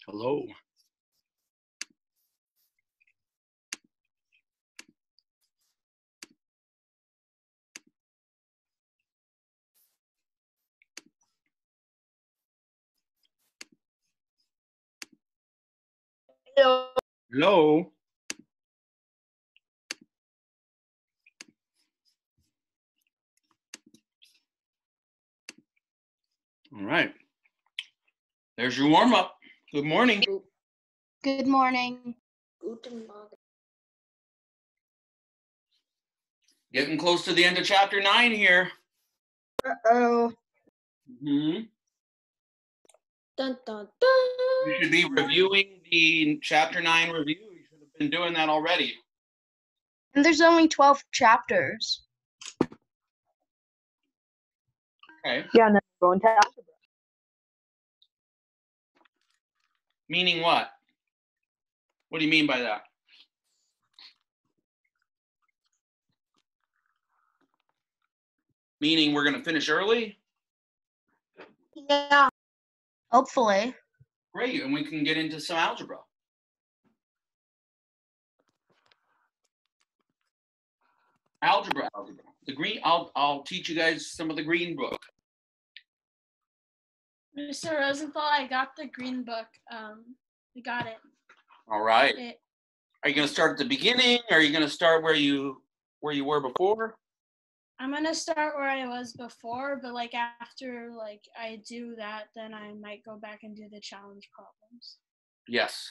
Hello. Hello. Hello. All right. There's your warm-up. Good morning. Good morning. Guten Morgen. Getting close to the end of chapter 9 here. Uh-oh. Mm-hmm. Dun, dun, dun. You should be reviewing the chapter 9 review. You should have been doing that already. And there's only 12 chapters. Okay. Yeah, and then we're going to algebra. Meaning what? What do you mean by that? Meaning we're going to finish early? Yeah. Hopefully. Great, and we can get into some algebra. Algebra. The green. I'll teach you guys some of the green book. Mr. Rosenthal, I got the green book. I got it. All right. Are you going to start at the beginning? Or are you going to start where you were before? I'm gonna start where I was before, but like after I do that, then I might go back and do the challenge problems. Yes.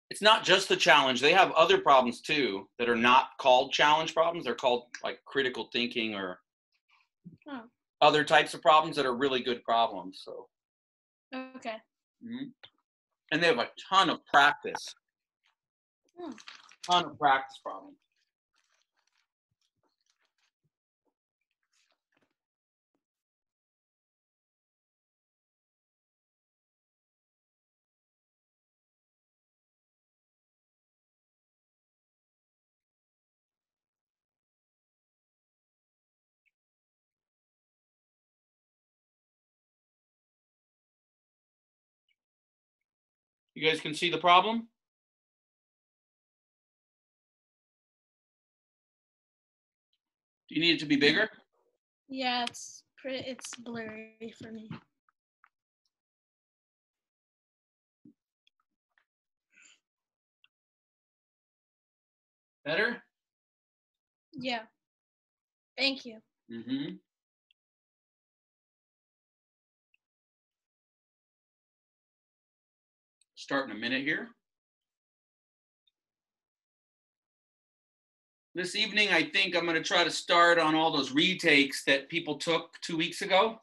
It's not just the challenge. They have other problems too that are not called challenge problems. They're called like critical thinking or other types of problems that are really good problems. So. Okay. Mm-hmm. And they have a ton of practice. Ton of practice problems. You guys can see the problem? Do you need it to be bigger? Yeah, it's blurry for me. Better? Yeah. Thank you. Mm-hmm. Start in a minute here. This evening, I think I'm going to try to start on all those retakes that people took 2 weeks ago,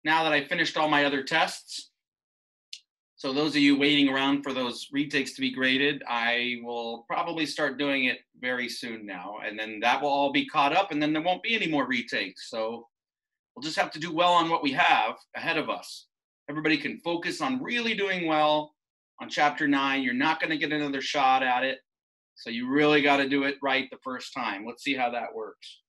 now that I finished all my other tests. So those of you waiting around for those retakes to be graded, I will probably start doing it very soon now. And then that will all be caught up, and then there won't be any more retakes. So we'll just have to do well on what we have ahead of us. Everybody can focus on really doing well on chapter 9. You're not going to get another shot at it. So you really got to do it right the first time. Let's see how that works.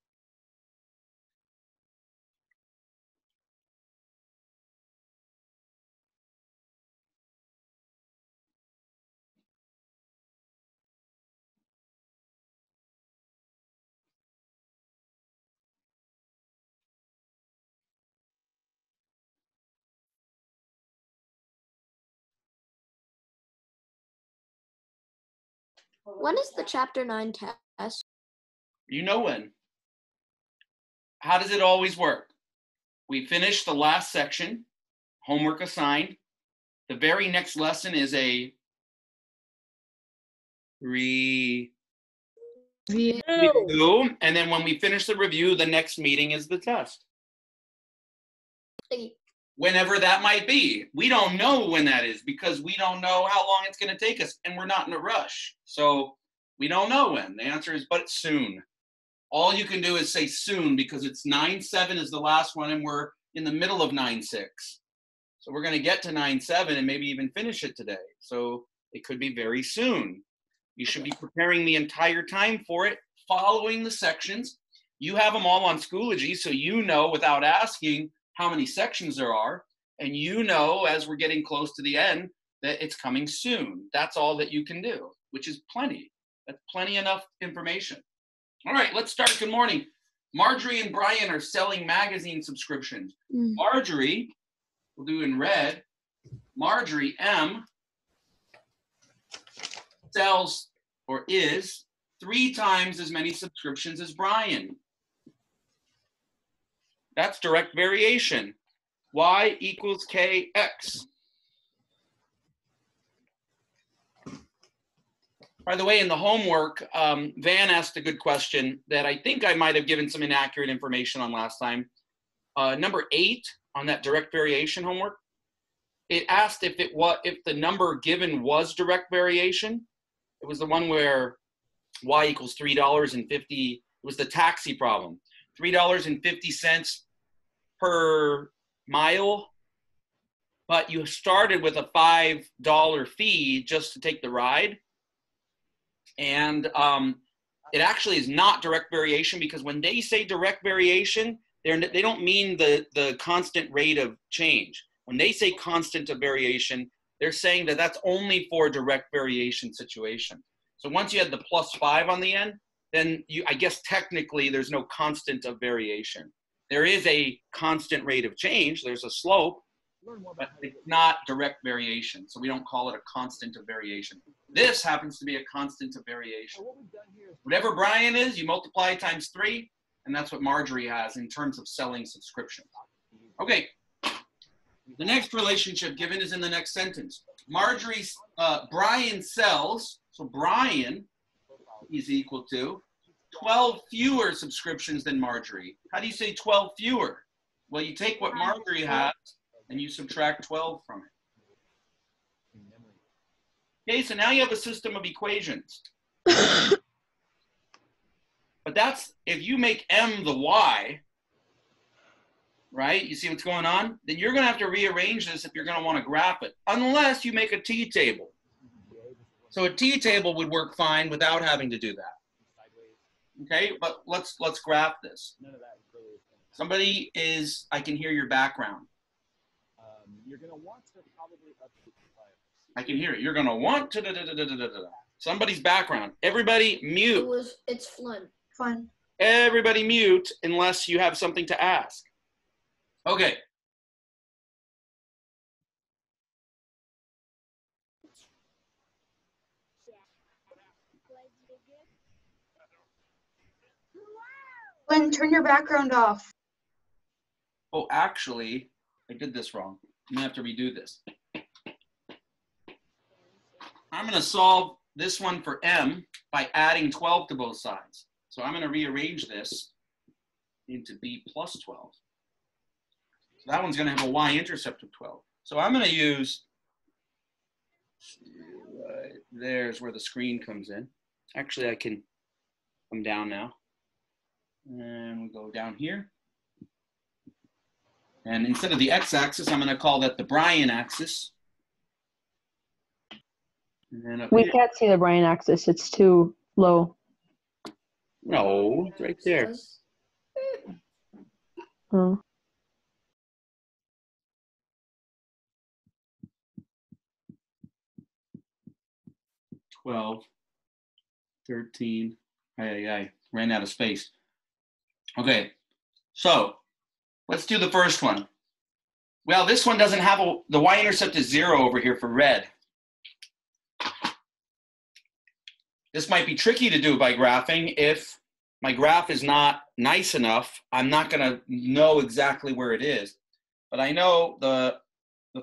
When is the chapter 9 test? You know when. How does it always work? We finish the last section, homework assigned. The very next lesson is a review. And then when we finish the review, the next meeting is the test. Whenever that might be. We don't know when that is because we don't know how long it's going to take us, and we're not in a rush. So we don't know when. The answer is, but it's soon. All you can do is say soon because it's 9-7 is the last one, and we're in the middle of 9-6. So we're going to get to 9-7 and maybe even finish it today. So it could be very soon. You should be preparing the entire time for it, following the sections. You have them all on Schoology, so you know without asking how many sections there are. And you know, as we're getting close to the end, that it's coming soon. That's all that you can do, which is plenty. That's plenty enough information. All right, let's start. Good morning. Marjorie and Brian are selling magazine subscriptions. Marjorie, we'll do in red. Marjorie M sells or is 3 times as many subscriptions as Brian. That's direct variation. Y equals KX. By the way, in the homework, Van asked a good question that I think I might have given some inaccurate information on last time. Number 8 on that direct variation homework, it asked if the number given was direct variation. It was the one where Y equals $3.50. It was the taxi problem. $3.50 per mile, but you started with a $5 fee just to take the ride. And it actually is not direct variation, because when they say direct variation, they don't mean the constant rate of change. When they say constant of variation, they're saying that that's only for direct variation situation. So once you had the +5 on the end, then I guess technically there's no constant of variation. There is a constant rate of change. There's a slope, but it's not direct variation. So we don't call it a constant of variation. This happens to be a constant of variation. Whatever Brian is, you multiply times 3, and that's what Marjorie has in terms of selling subscriptions. Okay. The next relationship given is in the next sentence. Brian sells, so Brian is equal to 12 fewer subscriptions than Marjorie. How do you say 12 fewer? Well, you take what Marjorie has and you subtract 12 from it. Okay, so now you have a system of equations. But that's, if you make M the Y, right? You see what's going on? Then you're going to have to rearrange this if you're going to want to graph it, unless you make a t-table. So a t-table would work fine without having to do that. Okay, but let's graph this. Somebody is, I can hear your background. You're going to want to probably update the file. I can hear it. You're going to want to somebody's background. Everybody mute. It's fun. Fun. Everybody mute unless you have something to ask. Okay. Glenn, turn your background off. Oh, actually, I did this wrong. I'm going to have to redo this. I'm going to solve this one for M by adding 12 to both sides. So I'm going to rearrange this into B plus 12. So that one's going to have a y-intercept of 12. So I'm going to use, there's where the screen comes in. Actually, I can come down now. And we'll go down here. And instead of the x-axis, I'm going to call that the Brian axis. And then up We here, can't see the Brian axis. It's too low. no, it's right there. Oh. 12, 13, I ran out of space. Okay, so let's do the first one. Well, this one doesn't have the y-intercept is 0 over here for red. This might be tricky to do by graphing. If my graph is not nice enough, I'm not going to know exactly where it is. But I know the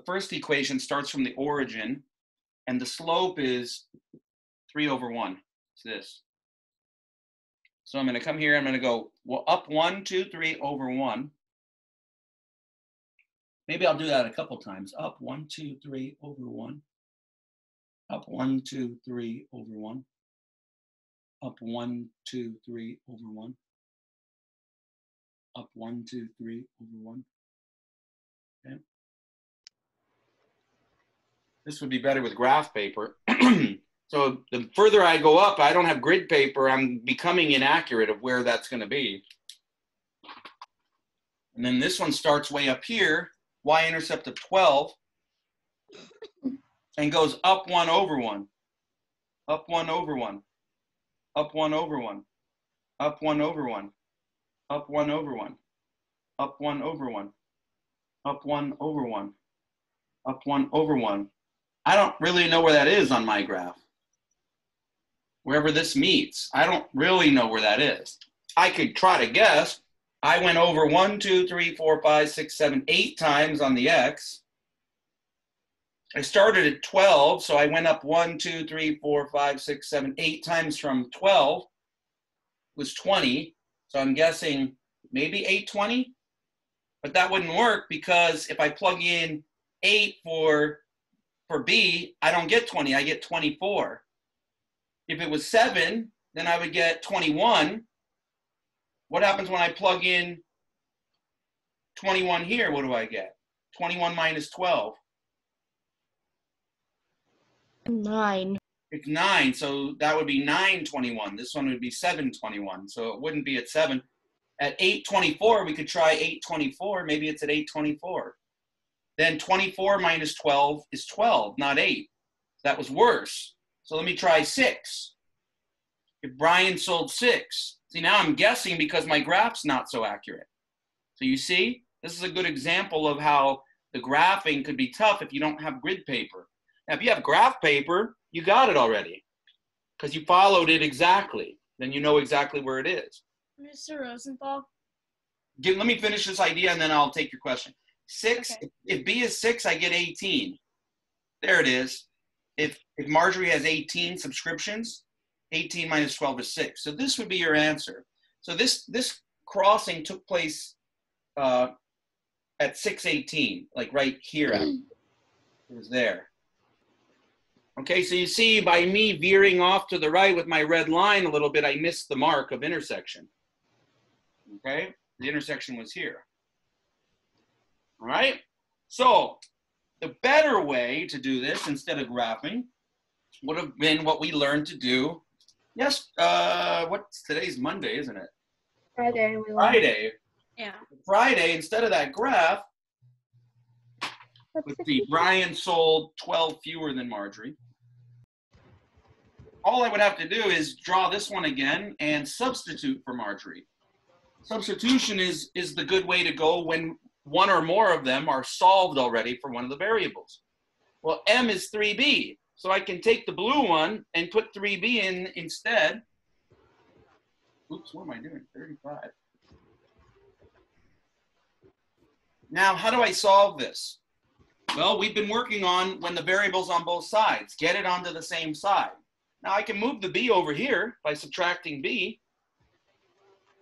first equation starts from the origin, and the slope is 3 over 1. It's this. So I'm going to come here. I'm going to go up 1, 2, 3 over 1. Maybe I'll do that a couple times. Up 1, 2, 3 over 1. Up 1, 2, 3 over 1. Up 1, 2, 3 over 1. Up 1, 2, 3 over 1. Okay. This would be better with graph paper. So the further I go up, I don't have grid paper. I'm becoming inaccurate of where that's going to be. And then this one starts way up here, y-intercept of 12. and goes up 1 over 1, up 1 over 1, up 1 over 1, up 1 over 1, up 1 over 1, up 1 over 1, up 1 over 1, up 1 over 1. I don't really know where that is on my graph. Wherever this meets, I don't really know where that is. I could try to guess. I went over 1, 2, 3, 4, 5, 6, 7, 8 times on the X. I started at 12, so I went up 1, 2, 3, 4, 5, 6, 7, 8 times from 12 was 20. So I'm guessing maybe 820, but that wouldn't work because if I plug in 8 for B, I don't get 20, I get 24. If it was 7, then I would get 21. What happens when I plug in 21 here? What do I get? 21 minus 12. 9. It's 9, so that would be 921. This one would be 721, so it wouldn't be at 7. At 824, we could try 824. Maybe it's at 824. Then 24 minus 12 is 12, not 8. That was worse. So let me try 6. If Brian sold 6. See, now I'm guessing because my graph's not so accurate. So you see, this is a good example of how the graphing could be tough if you don't have grid paper. Now, if you have graph paper, you got it already because you followed it exactly. Then you know exactly where it is. Mr. Rosenthal? Let me finish this idea and then I'll take your question. 6, Okay. if B is 6, I get 18. There it is. If Marjorie has 18 subscriptions, 18 minus 12 is 6. So this would be your answer. So this crossing took place at 6:18, like right here. It was there. Okay, so you see by me veering off to the right with my red line a little bit, I missed the mark of intersection. Okay, the intersection was here. All right, so the better way to do this instead of graphing would have been what we learned to do. Yes, what's today's Monday, isn't it? Friday. Friday. Yeah. Friday, instead of that graph, let's see, Brian sold 12 fewer than Marjorie. All I would have to do is draw this one again and substitute for Marjorie. Substitution is the good way to go when one or more of them are solved already for one of the variables. Well, M is 3B, so I can take the blue one and put 3B in instead. Oops, what am I doing? 35. Now, how do I solve this? Well, we've been working on when the variable's on both sides. Get it onto the same side. Now, I can move the B over here by subtracting B,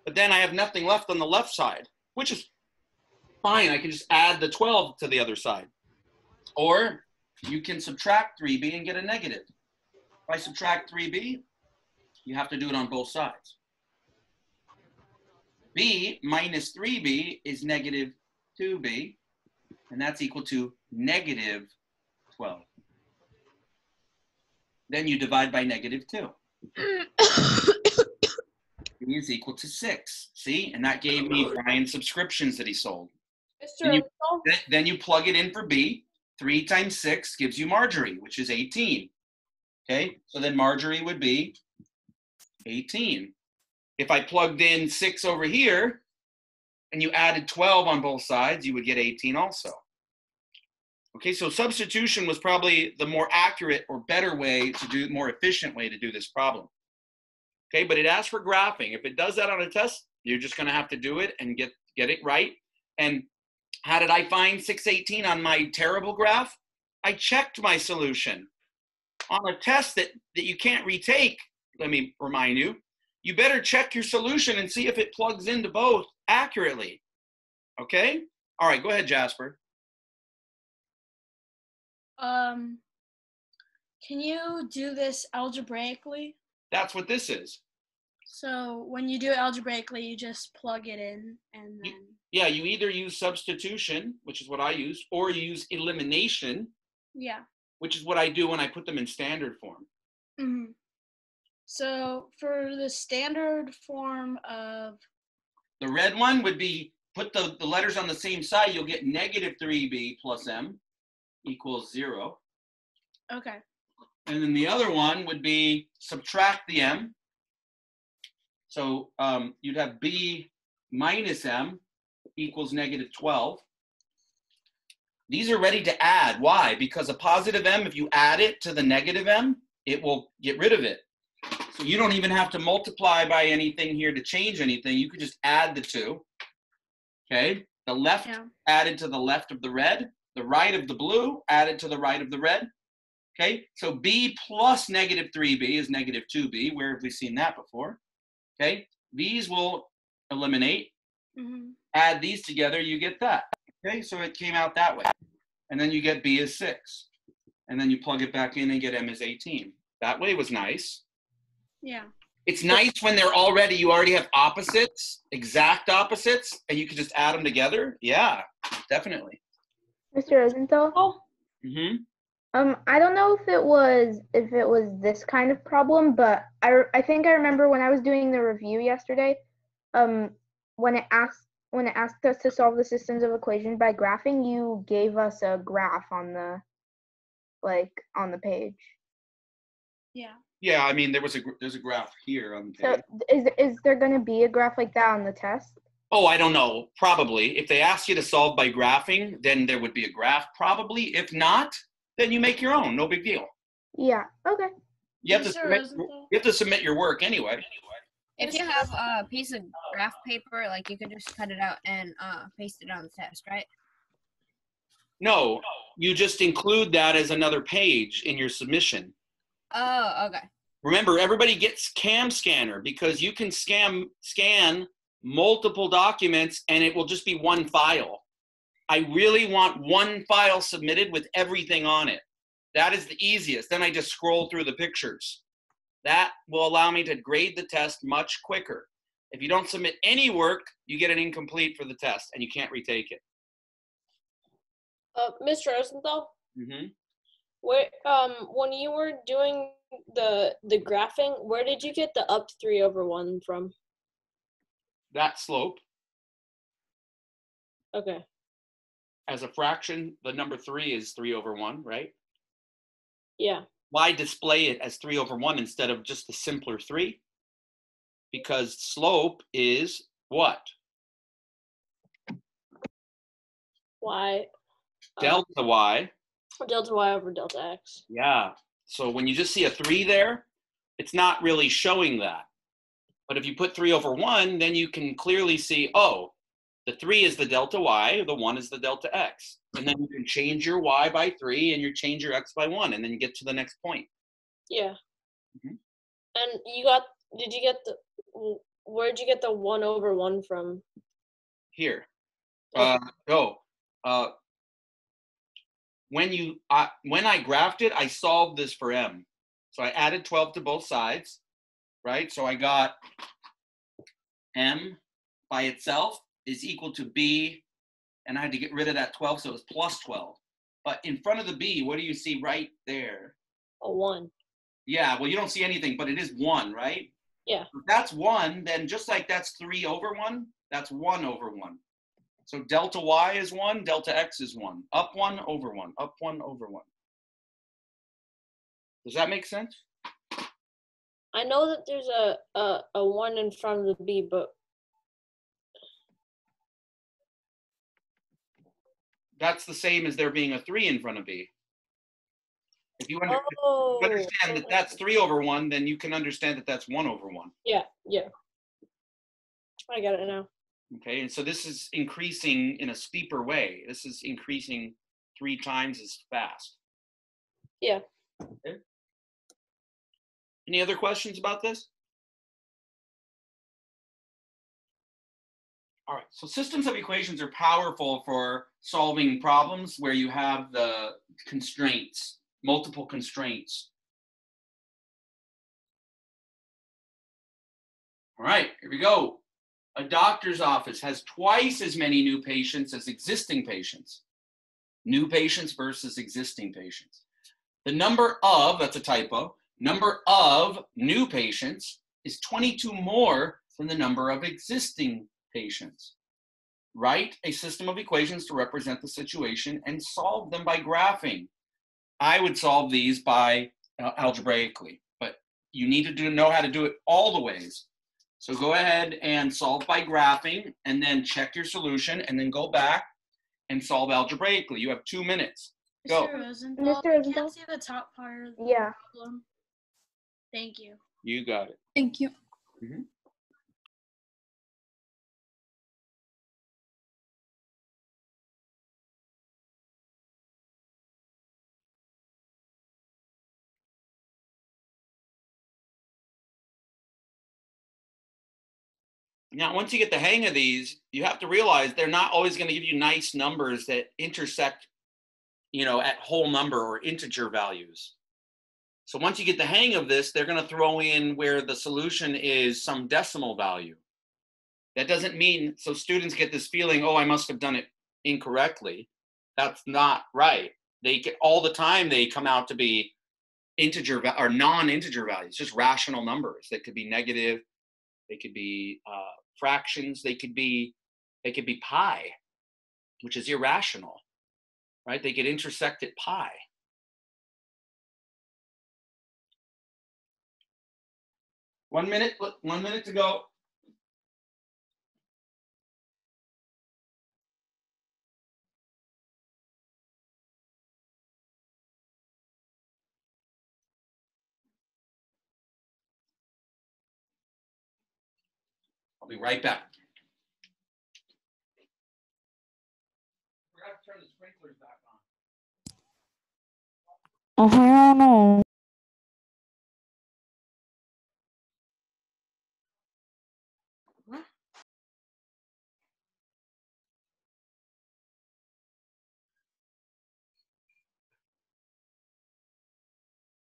but then I have nothing left on the left side, which is fine. I can just add the 12 to the other side. Or you can subtract 3B and get a negative. If I subtract 3B, you have to do it on both sides. B minus 3B is negative 2B, and that's equal to negative 12. Then you divide by negative 2. B is equal to 6. See? And that gave me Brian's subscriptions that he sold. Mr. Then you plug it in for B. 3 times 6 gives you Marjorie, which is 18. Okay? So then Marjorie would be 18. If I plugged in 6 over here, and you added 12 on both sides, you would get 18 also. Okay, so substitution was probably the more accurate or better way to do, more efficient way to do this problem. Okay, but it asks for graphing. If it does that on a test, you're just gonna have to do it and get it right. And how did I find 618 on my terrible graph? I checked my solution. On a test that you can't retake, let me remind you, you better check your solution and see if it plugs into both accurately. Okay? All right, go ahead, Jasper. Can you do this algebraically? That's what this is. So when you do it algebraically, you just plug it in and then... Yeah, you either use substitution, which is what I use, or you use elimination, Yeah. which is what I do when I put them in standard form. Mm-hmm. So for the standard form of... The red one would be, put the letters on the same side, you'll get negative 3B plus M equals 0. Okay. And then the other one would be subtract the m. So you'd have b minus m equals -12. These are ready to add. Why? Because a positive m, if you add it to the negative m, it will get rid of it. So you don't even have to multiply by anything here to change anything. You could just add the two. Okay? The left added to the left of the red, the right of the blue added to the right of the red. Okay? So b plus -3b is -2b. Where have we seen that before? Okay? These will eliminate. Mm-hmm. Add these together, you get that. Okay? So it came out that way. And then you get b is 6. And then you plug it back in and get m is 18. That way was nice. Yeah. It's nice when you already have opposites, exact opposites, and you can just add them together. Yeah, definitely. Mr. Rosenthal? Mm-hmm. I don't know if it was this kind of problem, but I think I remember when I was doing the review yesterday, when it asked us to solve the systems of equations by graphing, you gave us a graph on the page. Yeah. Yeah, I mean there's a graph here on the page. So is there going to be a graph like that on the test? Oh, I don't know. Probably. If they ask you to solve by graphing, then there would be a graph. Probably. If not, then you make your own. No big deal. Yeah. Okay. You have to submit your work anyway. If you have a piece of graph paper, like you can just cut it out and paste it on the test, right? No, you just include that as another page in your submission. Oh, okay. Remember, everybody gets Cam Scanner because you can scan multiple documents and it will just be one file. I really want one file submitted with everything on it. That is the easiest. Then I just scroll through the pictures. That will allow me to grade the test much quicker. If you don't submit any work, you get an incomplete for the test and you can't retake it. Mr. Rosenthal? Mm-hmm. Where when you were doing the graphing, where did you get the up 3/1 from? That slope. Okay. As a fraction, the number 3 is 3/1, right? Yeah. Why display it as 3/1 instead of just the simpler 3? Because slope is what? Y. Delta y. Delta y over delta x. Yeah. So when you just see a 3 there, it's not really showing that. But if you put 3/1, then you can clearly see, oh, the 3 is the delta y, the 1 is the delta x. And then you can change your y by 3 and you change your x by 1, and then you get to the next point. Yeah. Mm-hmm. And where'd you get the 1/1 from? Here. Okay. When I graphed it, I solved this for m. So I added 12 to both sides, right? So I got m by itself is equal to b, and I had to get rid of that 12, so it was plus 12. But in front of the b, what do you see right there? A 1. Yeah, well, you don't see anything, but it is 1, right? Yeah. If that's 1, then just like that's 3/1, that's 1/1. So delta y is 1, delta x is 1. Up 1/1, up 1/1. Does that make sense? I know that there's a 1 in front of the b, but That's the same as there being a 3 in front of b. If you understand that that's 3/1, then you can understand that that's 1/1. Yeah. I got it now. Okay, and so this is increasing in a steeper way. This is increasing 3 times as fast. Yeah. Okay. Any other questions about this? All right, so systems of equations are powerful for solving problems where you have the constraints, multiple constraints. All right, here we go. A doctor's office has twice as many new patients as existing patients. New patients versus existing patients. The number of, that's a typo, number of new patients is 22 more than the number of existing patients. Write a system of equations to represent the situation and solve them by graphing. I would solve these by algebraically, but you need to know how to do it all the ways. So go ahead and solve by graphing, and then check your solution, and then go back and solve algebraically. You have 2 minutes. Go. Mr. Rosenthal, Mr. I Rosenthal? can't see the top part of the Yeah. problem. Thank you. You got it. Thank you. Mhm. Now, once you get the hang of these, you have to realize they're not always going to give you nice numbers that intersect, at whole number or integer values. So once you get the hang of this, they're going to throw in where the solution is some decimal value. That doesn't mean, so students get this feeling, oh, I must have done it incorrectly. That's not right. All the time they come out to be integer or non-integer values, just rational numbers. That could be negative, they could be fractions, they could be pi, which is irrational, right? They could intersect at pi. One minute to go. I'll be right back. Forgot to turn the sprinklers back on. I don't know.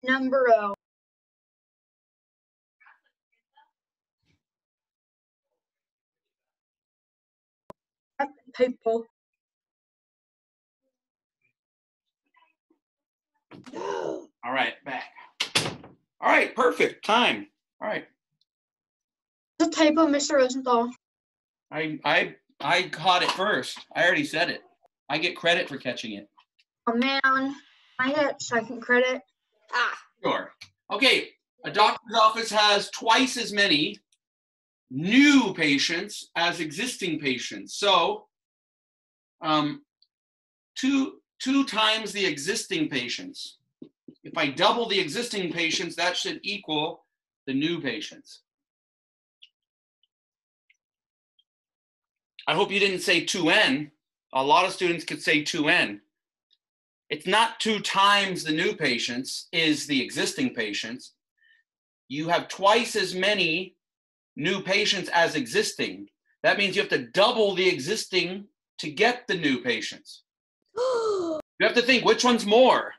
Number O. Paper. All right, back. All right, perfect. Time. All right. The typo, Mr. Rosenthal. I caught it first. I already said it. I get credit for catching it. Oh man, I get second credit. Sure. Okay, a doctor's office has twice as many new patients as existing patients. So, two times the existing patients. If I double the existing patients, that should equal the new patients. I hope you didn't say 2n. A lot of students could say 2n. It's not 2 times the new patients is the existing patients. You have twice as many new patients as existing. That means you have to double the existing to get the new patients. You have to think, which one's more?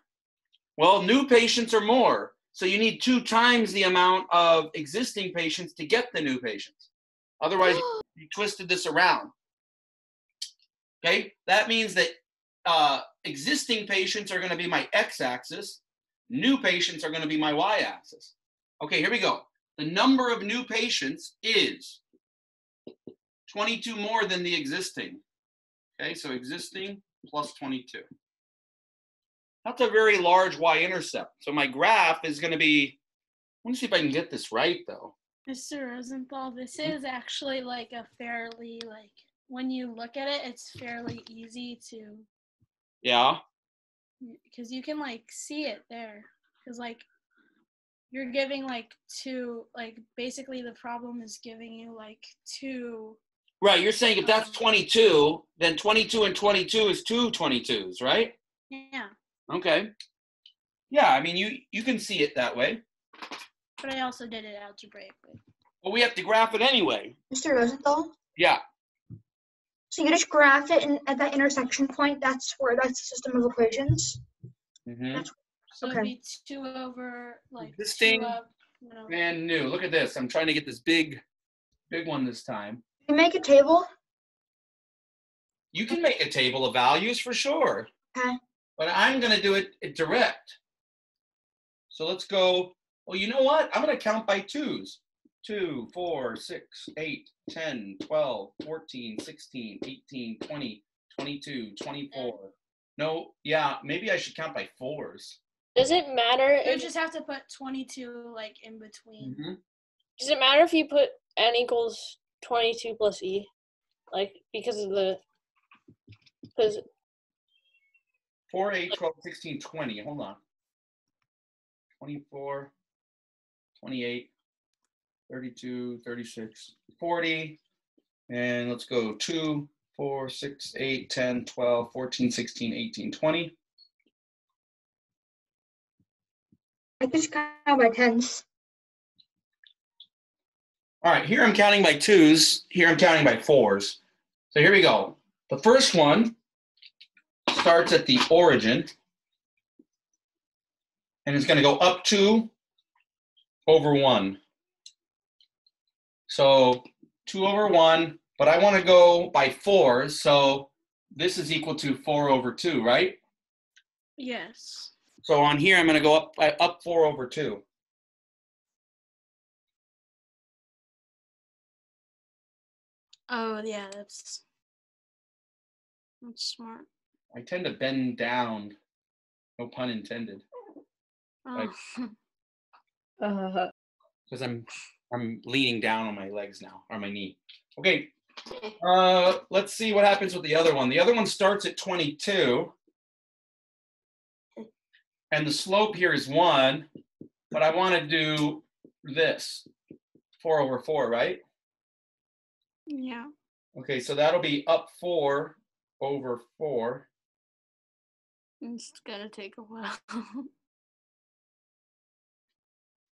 Well, new patients are more. So you need 2 times the amount of existing patients to get the new patients. Otherwise, you twisted this around. Okay, that means that existing patients are going to be my x-axis. New patients are going to be my y-axis. Okay, here we go. The number of new patients is 22 more than the existing. Okay, so existing plus 22. That's a very large y-intercept. So my graph is going to be, let me see if I can get this right though. Mr. Rosenthal, this is actually like a fairly, like, when you look at it, it's fairly easy to, Yeah. because you can like see it there. Because like, you're giving like 2, like basically the problem is giving you like 2. Right, you're saying if that's 22, then 22 and 22 is 2 22s, right? Yeah, Okay. Yeah, I mean, you can see it that way. but I also did it algebraically. But we have to graph it anyway. Mr. Rosenthal? Yeah. So you just graph it at that intersection point, that's the system of equations? Mm-hmm. So Okay. it'd be 2 over, like, Existing 2 up, you know. and new. Look at this. I'm trying to get this big one this time. You make a table? You can make a table of values for sure. Okay. But I'm going to do it direct. So let's go. Well, you know what? I'm going to count by 2s. 2, 4, 6, 8, 10, 12, 14, 16, 18, 20, 22, 24. No, yeah, maybe I should count by 4s. Does it matter You if just have to put 22 like in between. Mhm. does it matter if you put n equals 22 plus e? Like because 4, 8, 12, 16, 20. Hold on. 24, 28, 32, 36, 40. And let's go 2, 4, 6, 8, 10, 12, 14, 16, 18, 20. I just count by tens. All right, here I'm counting by 2s. Here I'm counting by 4s. So here we go. The first one starts at the origin. And it's going to go up 2 over 1. So 2 over 1, but I want to go by 4s. So this is equal to 4 over 2, right? Yes. So on here, I'm going to go up 4 over 2. Oh yeah, that's smart. I tend to bend down, no pun intended, Oh. because I'm leaning down on my legs now, or my knee. Okay, let's see what happens with the other one. The other one starts at 22, and the slope here is 1, but I want to do this, 4 over 4, right? Yeah. Okay, so that'll be up 4 over 4. It's gonna take a while.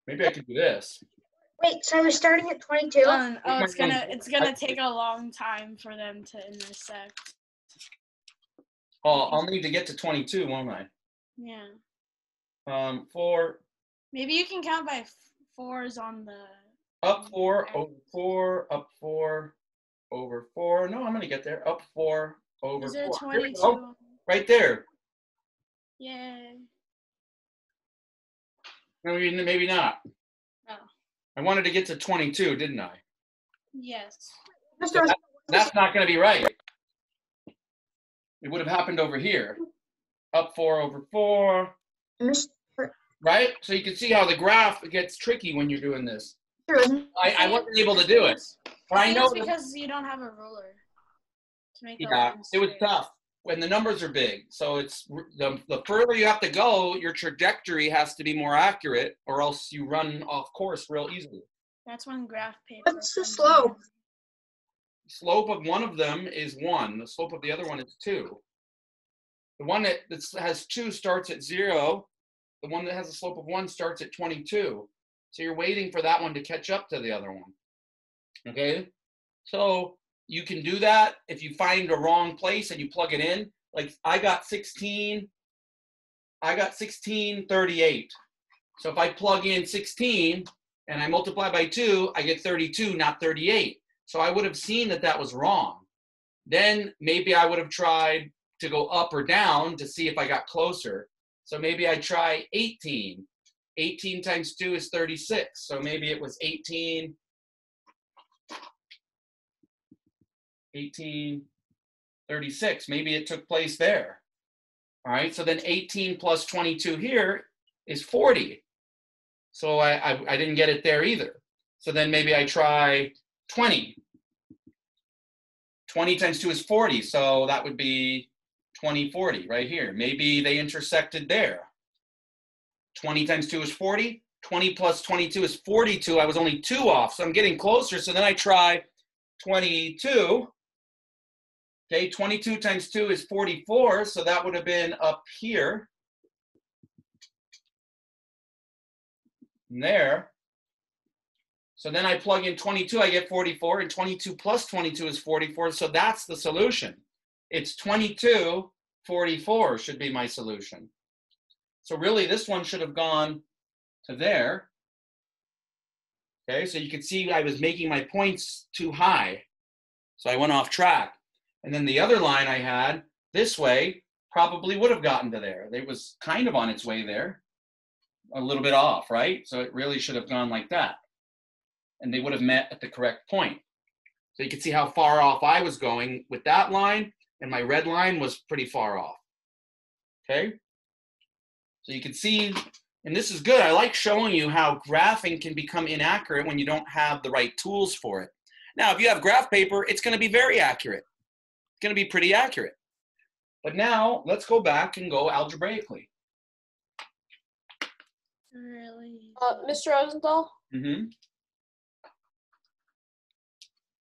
Maybe I could do this. Wait, so I was starting at 22? Oh, it's gonna take a long time for them to intersect. Oh, I'll need to get to 22, won't I? Yeah. 4, Maybe you can count by 4s on the. up 4 over 4, up 4 over 4. No, I'm going to get there. Up 4 over Is there 4. Here we 22? go. Right there. Yay. Maybe not. Oh. I wanted to get to 22, didn't I? Yes. So that's not going to be right. It would have happened over here. Up 4 over 4. Right? So you can see how the graph gets tricky when you're doing this. I wasn't able to do it. But I know it's because you don't have a ruler to make the yeah, lines it was straight. tough when the numbers are big. So it's the further you have to go, your trajectory has to be more accurate, or else you run off course real easily. That's when graph paper. What's the comes in. slope? The slope of one of them is 1. The slope of the other one is 2. The one that has 2 starts at 0. The one that has a slope of 1 starts at 22. So you're waiting for that one to catch up to the other one. Okay? So you can do that if you find a wrong place and you plug it in. Like I got 1638. So if I plug in 16 and I multiply by 2, I get 32, not 38. So I would have seen that that was wrong. Then maybe I would have tried to go up or down to see if I got closer. So maybe I try 18. 18 times 2 is 36. So maybe it was 18, 36. Maybe it took place there. All right, so then 18 plus 22 here is 40. So I didn't get it there either. So then maybe I try 20. 20 times 2 is 40, so that would be 20, 40 right here. Maybe they intersected there. 20 times 2 is 40. 20 plus 22 is 42. I was only 2 off, so I'm getting closer. So then I try 22. Okay, 22 times 2 is 44, so that would have been up here. And there. So then I plug in 22, I get 44, and 22 plus 22 is 44, so that's the solution. It's 22, 44 should be my solution. So really, this one should have gone to there. Okay, so you can see I was making my points too high. So I went off track. And then the other line I had this way probably would have gotten to there. It was kind of on its way there, a little bit off, right? So it really should have gone like that. And they would have met at the correct point. So you can see how far off I was going with that line, and my red line was pretty far off. Okay? So you can see, and this is good. I like showing you how graphing can become inaccurate when you don't have the right tools for it. Now, if you have graph paper, it's going to be very accurate. It's going to be pretty accurate. But now let's go back and go algebraically. Really? Mr. Rosenthal? Mm-hmm.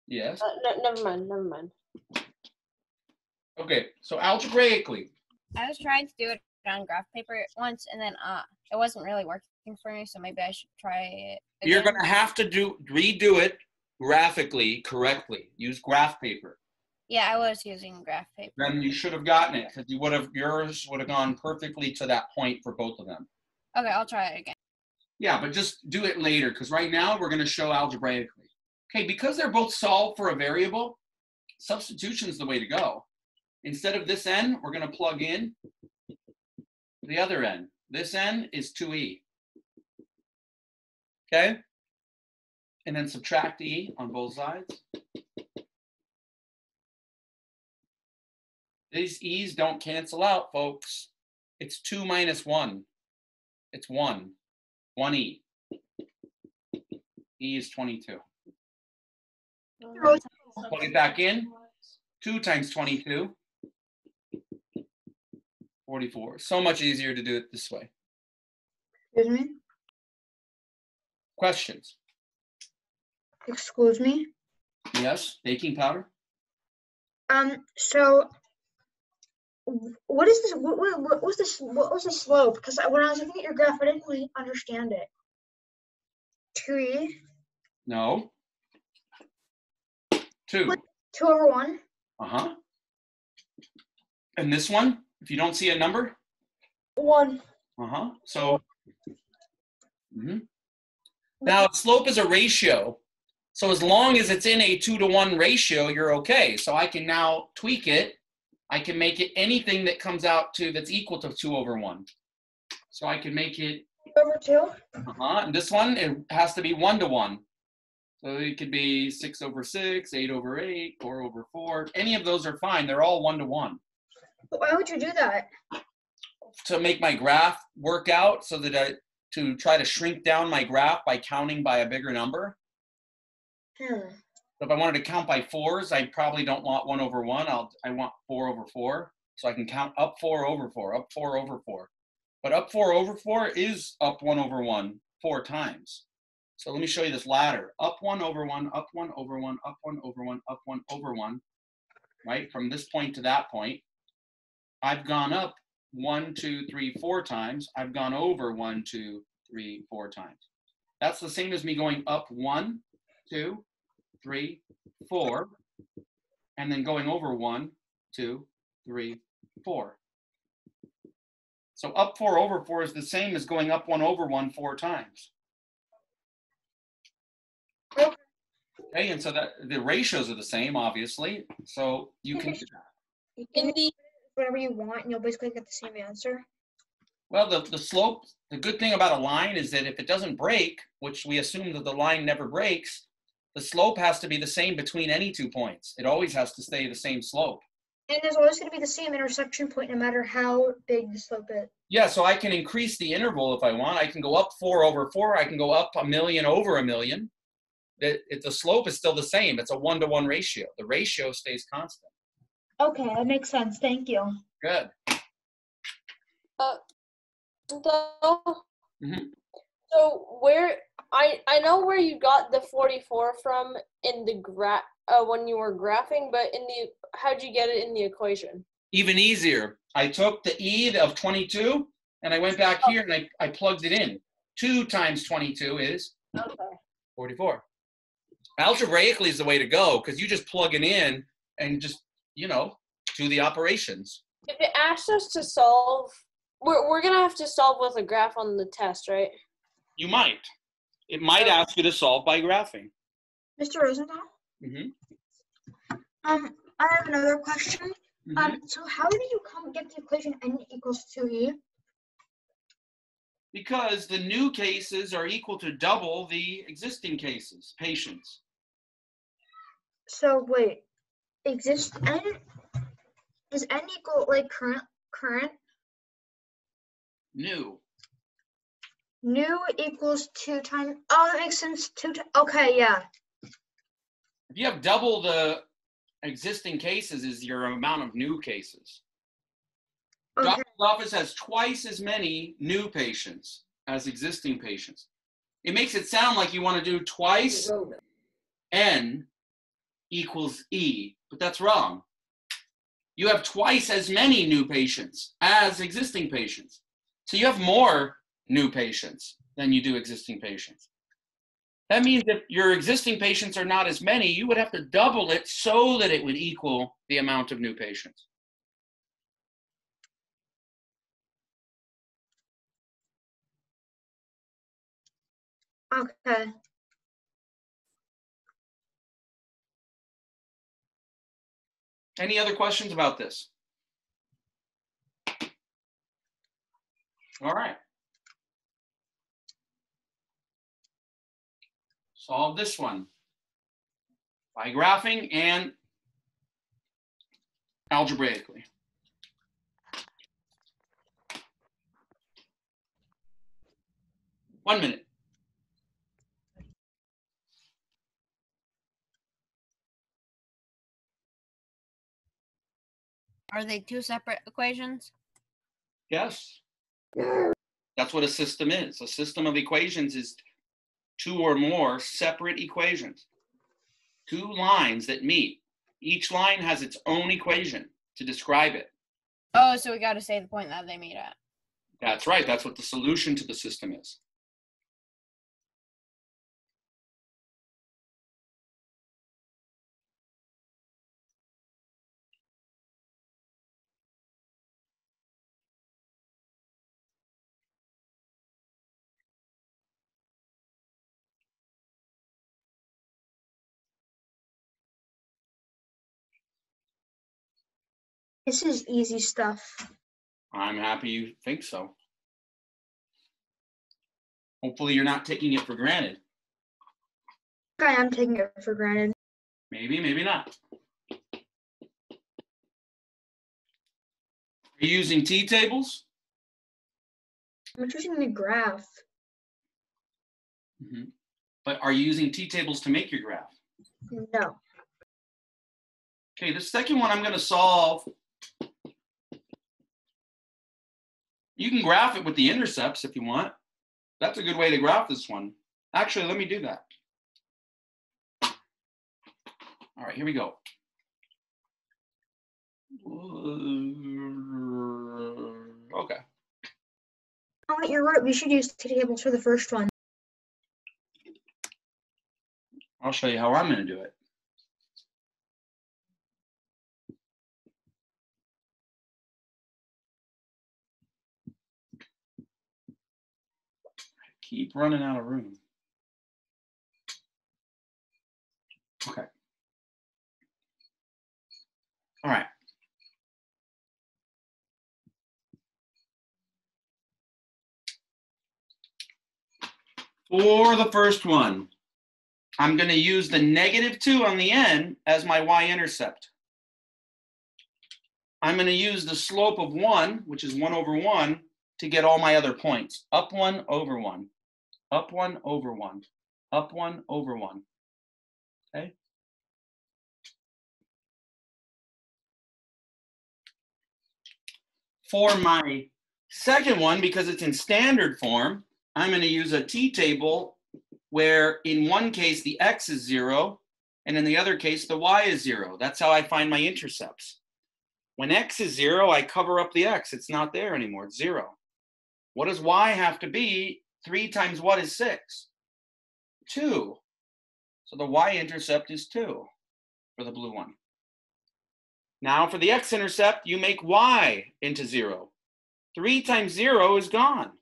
Yes. Never mind. Okay, so algebraically. I was trying to do it on graph paper once, and then it wasn't really working for me, so maybe I should try it again. You're going to have to redo it graphically correctly. Use graph paper. Yeah, I was using graph paper. Then you should have gotten it because yours would have gone perfectly to that point for both of them. Okay, I'll try it again. Yeah, but just do it later because right now we're going to show algebraically. Okay, because they're both solved for a variable, substitution is the way to go. Instead of this n, we're going to plug in the other n. This n is 2e. Okay? And then subtract e on both sides. These e's don't cancel out, folks. It's 2 minus 1. It's 1. 1e. E is 22. Plug it back in. 2 times 22. 44. So much easier to do it this way. Excuse me? Questions? Excuse me? Yes, baking powder? So what is this? What was this? What was the slope? Because when I was looking at your graph, I didn't really understand it. 2e. No. 2. 2 over 1. Uh-huh. And this one, if you don't see a number? 1. Uh-huh. So, Now, slope is a ratio. So as long as it's in a 2-to-1 ratio, you're okay. So I can now tweak it. I can make it anything that comes out to that's equal to 2 over 1. So I can make it Over 2. and this one, it has to be 1-to-1. So it could be 6 over 6, 8 over 8, 4 over 4. Any of those are fine. They're all 1-to-1. But why would you do that? To make my graph work out so that to try to shrink down my graph by counting by a bigger number. So if I wanted to count by 4s, I probably don't want 1 over 1. I want 4 over 4. So I can count up 4 over 4, up 4 over 4. But up 4 over 4 is up 1 over 1 4 times. So let me show you this ladder. Up 1 over 1, up 1 over 1, up 1 over 1, up 1 over 1. Right? From this point to that point. I've gone up 1, 2, 3, 4 times. I've gone over 1, 2, 3, 4 times. That's the same as me going up 1, 2, 3, 4, and then going over 1, 2, 3, 4. So up 4 over 4 is the same as going up 1 over 1 4 times. Okay, and so that the ratios are the same, obviously. So you can do that. You can do whatever you want, and you'll basically get the same answer. Well, the slope, the good thing about a line is that if it doesn't break, which we assume that the line never breaks, the slope has to be the same between any 2 points. It always has to stay the same slope. And there's always going to be the same intersection point no matter how big the slope is. Yeah, so I can increase the interval if I want. I can go up 4 over 4. I can go up 1,000,000 over 1,000,000. The slope is still the same. It's a 1-to-1 ratio. The ratio stays constant. Okay, that makes sense. Thank you. Good. So where I know where you got the 44 from in the graph when you were graphing, but how'd you get it in the equation? Even easier. I took the e of 22 and I went back here and I plugged it in. 2 times 22 is 44. Algebraically is the way to go because you just plug it in and just, do the operations. If it asks us to solve, we're going to have to solve with a graph on the test, right? You might. It might ask you to solve by graphing. Mr. Rosenthal? I have another question. So how did you get the equation n equals 2e? Because the new cases are equal to double the existing cases. Patience. So wait, is n equal like current? New. New equals 2 times. Oh, that makes sense. Okay, yeah. If you have double the existing cases is your amount of new cases. Okay. Doctor's office has twice as many new patients as existing patients. It makes it sound like you want to do twice N equals E, but that's wrong. You have twice as many new patients as existing patients. So you have more new patients than you do existing patients. That means if your existing patients are not as many, you would have to double it so that it would equal the amount of new patients. Okay. Any other questions about this? All right. Solve this one by graphing and algebraically. One minute. Are they two separate equations? Yes. That's what a system is. A system of equations is two or more separate equations. Two lines that meet. Each line has its own equation to describe it. Oh, so we got to say the point that they meet at. That's right. That's what the solution to the system is. This is easy stuff. I'm happy you think so. Hopefully you're not taking it for granted. Okay, I'm taking it for granted. Maybe, maybe not. Are you using t-tables? I'm choosing the graph. Mm-hmm. But are you using t-tables to make your graph? No. Okay, the second one I'm going to solve. You can graph it with the intercepts if you want. That's a good way to graph this one. Actually, let me do that. All right, here we go. Okay. Oh, you're right. We should use tables for the first one. I'll show you how I'm going to do it. I keep running out of room. Okay. All right. For the first one, I'm going to use the -2 on the end as my y-intercept. I'm going to use the slope of 1, which is 1 over 1, to get all my other points. Up 1 over 1, up 1 over 1, up 1 over 1. Okay? For my second one, because it's in standard form, I'm going to use a t-table where in one case the x is 0, and in the other case the y is 0. That's how I find my intercepts. When x is 0, I cover up the x. It's not there anymore. It's 0. What does y have to be? 3 times what is 6? 2. So the y-intercept is 2 for the blue one. Now for the x-intercept, you make y into 0. 3 times 0 is gone.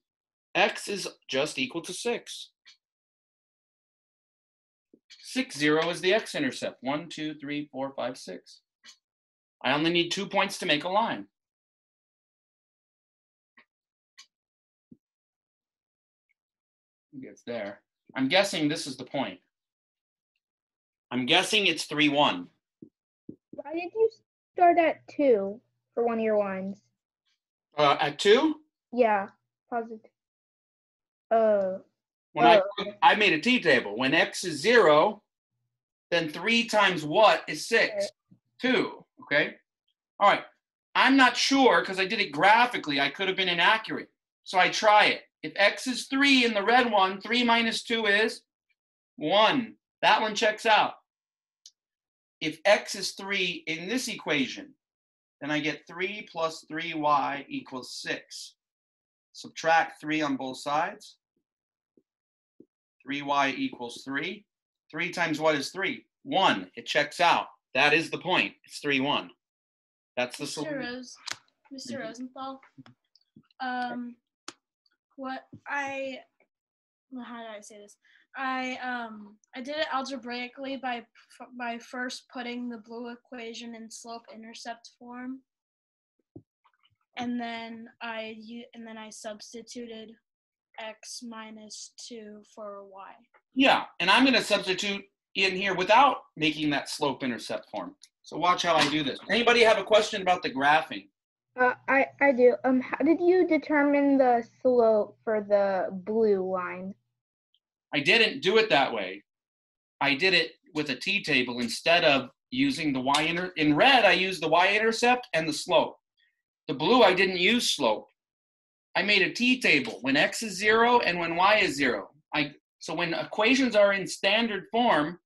X is just equal to 6. 6, 0 is the x-intercept. 1, 2, 3, 4, 5, 6. I only need 2 points to make a line. It gets there. I'm guessing this is the point. I'm guessing it's 3, 1. Why did you start at 2 for one of your lines? At 2? Yeah. positive. When I made a t-table. When x is 0, then 3 times what is 6? Right. 2, okay? All right, I'm not sure because I did it graphically. I could have been inaccurate. So I try it. If x is 3 in the red one, 3 minus 2 is 1. That one checks out. If x is 3 in this equation, then I get 3 plus 3y equals 6. Subtract 3 on both sides. 3y equals 3. 3 times what is 3? 1. It checks out. That is the point. It's 3, 1. That's the solution. Mr. Rosenthal, how did I say this? I did it algebraically by first putting the blue equation in slope-intercept form, and then I substituted x minus 2 for y. Yeah, and I'm going to substitute in here without making that slope-intercept form. So watch how I do this. Anybody have a question about the graphing? I do. How did you determine the slope for the blue line? I didn't do it that way. I did it with a t-table instead of using the in red, I used the y-intercept and the slope. The blue, I didn't use slope. I made a t-table when x is 0 and when y is 0. So when equations are in standard form,